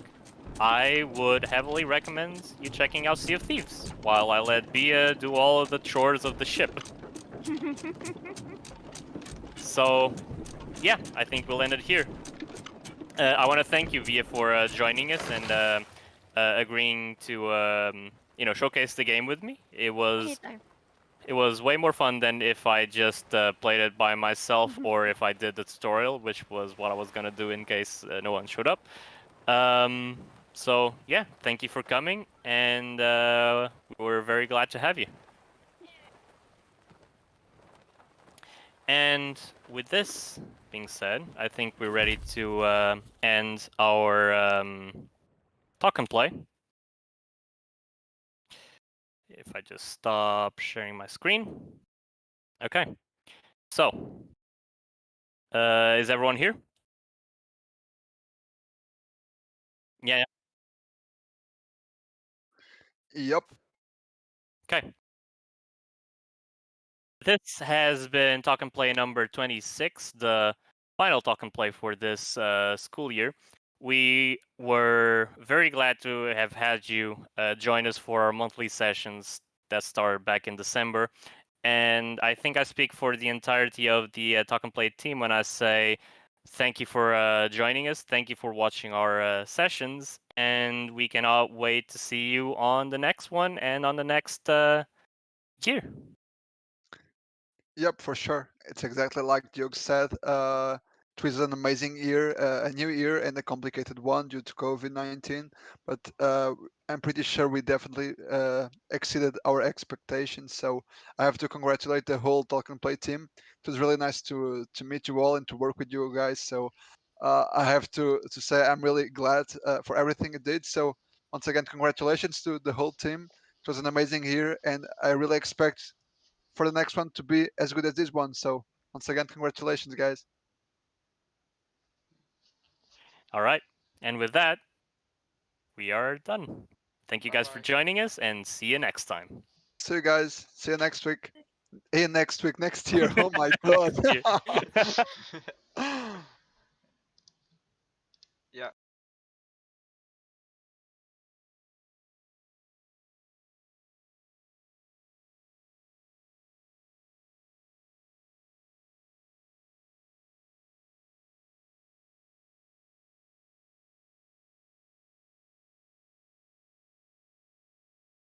I would heavily recommend you checking out Sea of Thieves, while I let Bia do all of the chores of the ship. So, yeah, I think we'll end it here. I want to thank you, Via, for joining us and agreeing to showcase the game with me. It was way more fun than if I just played it by myself or if I did the tutorial, which was what I was gonna do in case no one showed up. So yeah, thank you for coming, and we're very glad to have you. And with this being said, I think we're ready to end our talk and play. If I just stop sharing my screen. Okay. So, is everyone here? Yeah. Yep. Okay. This has been Talk and Play number 26, the final Talk and Play for this school year. We were very glad to have had you join us for our monthly sessions that started back in December. And I think I speak for the entirety of the Talk and Play team when I say thank you for joining us. Thank you for watching our sessions. And we cannot wait to see you on the next one and on the next year. Yep, for sure. It's exactly like Jog said. It was an amazing year, a new year, and a complicated one due to COVID-19. But I'm pretty sure we definitely exceeded our expectations. So I have to congratulate the whole Talk and Play team. It was really nice to meet you all and to work with you guys. So I have to say I'm really glad for everything you did. So once again, congratulations to the whole team. It was an amazing year, and I really expect for the next one to be as good as this one. So once again, congratulations, guys. All right. And with that, we are done. Thank you guys for joining us, and see you next time. See you guys. See you next week. Next year. Oh my god. Yeah.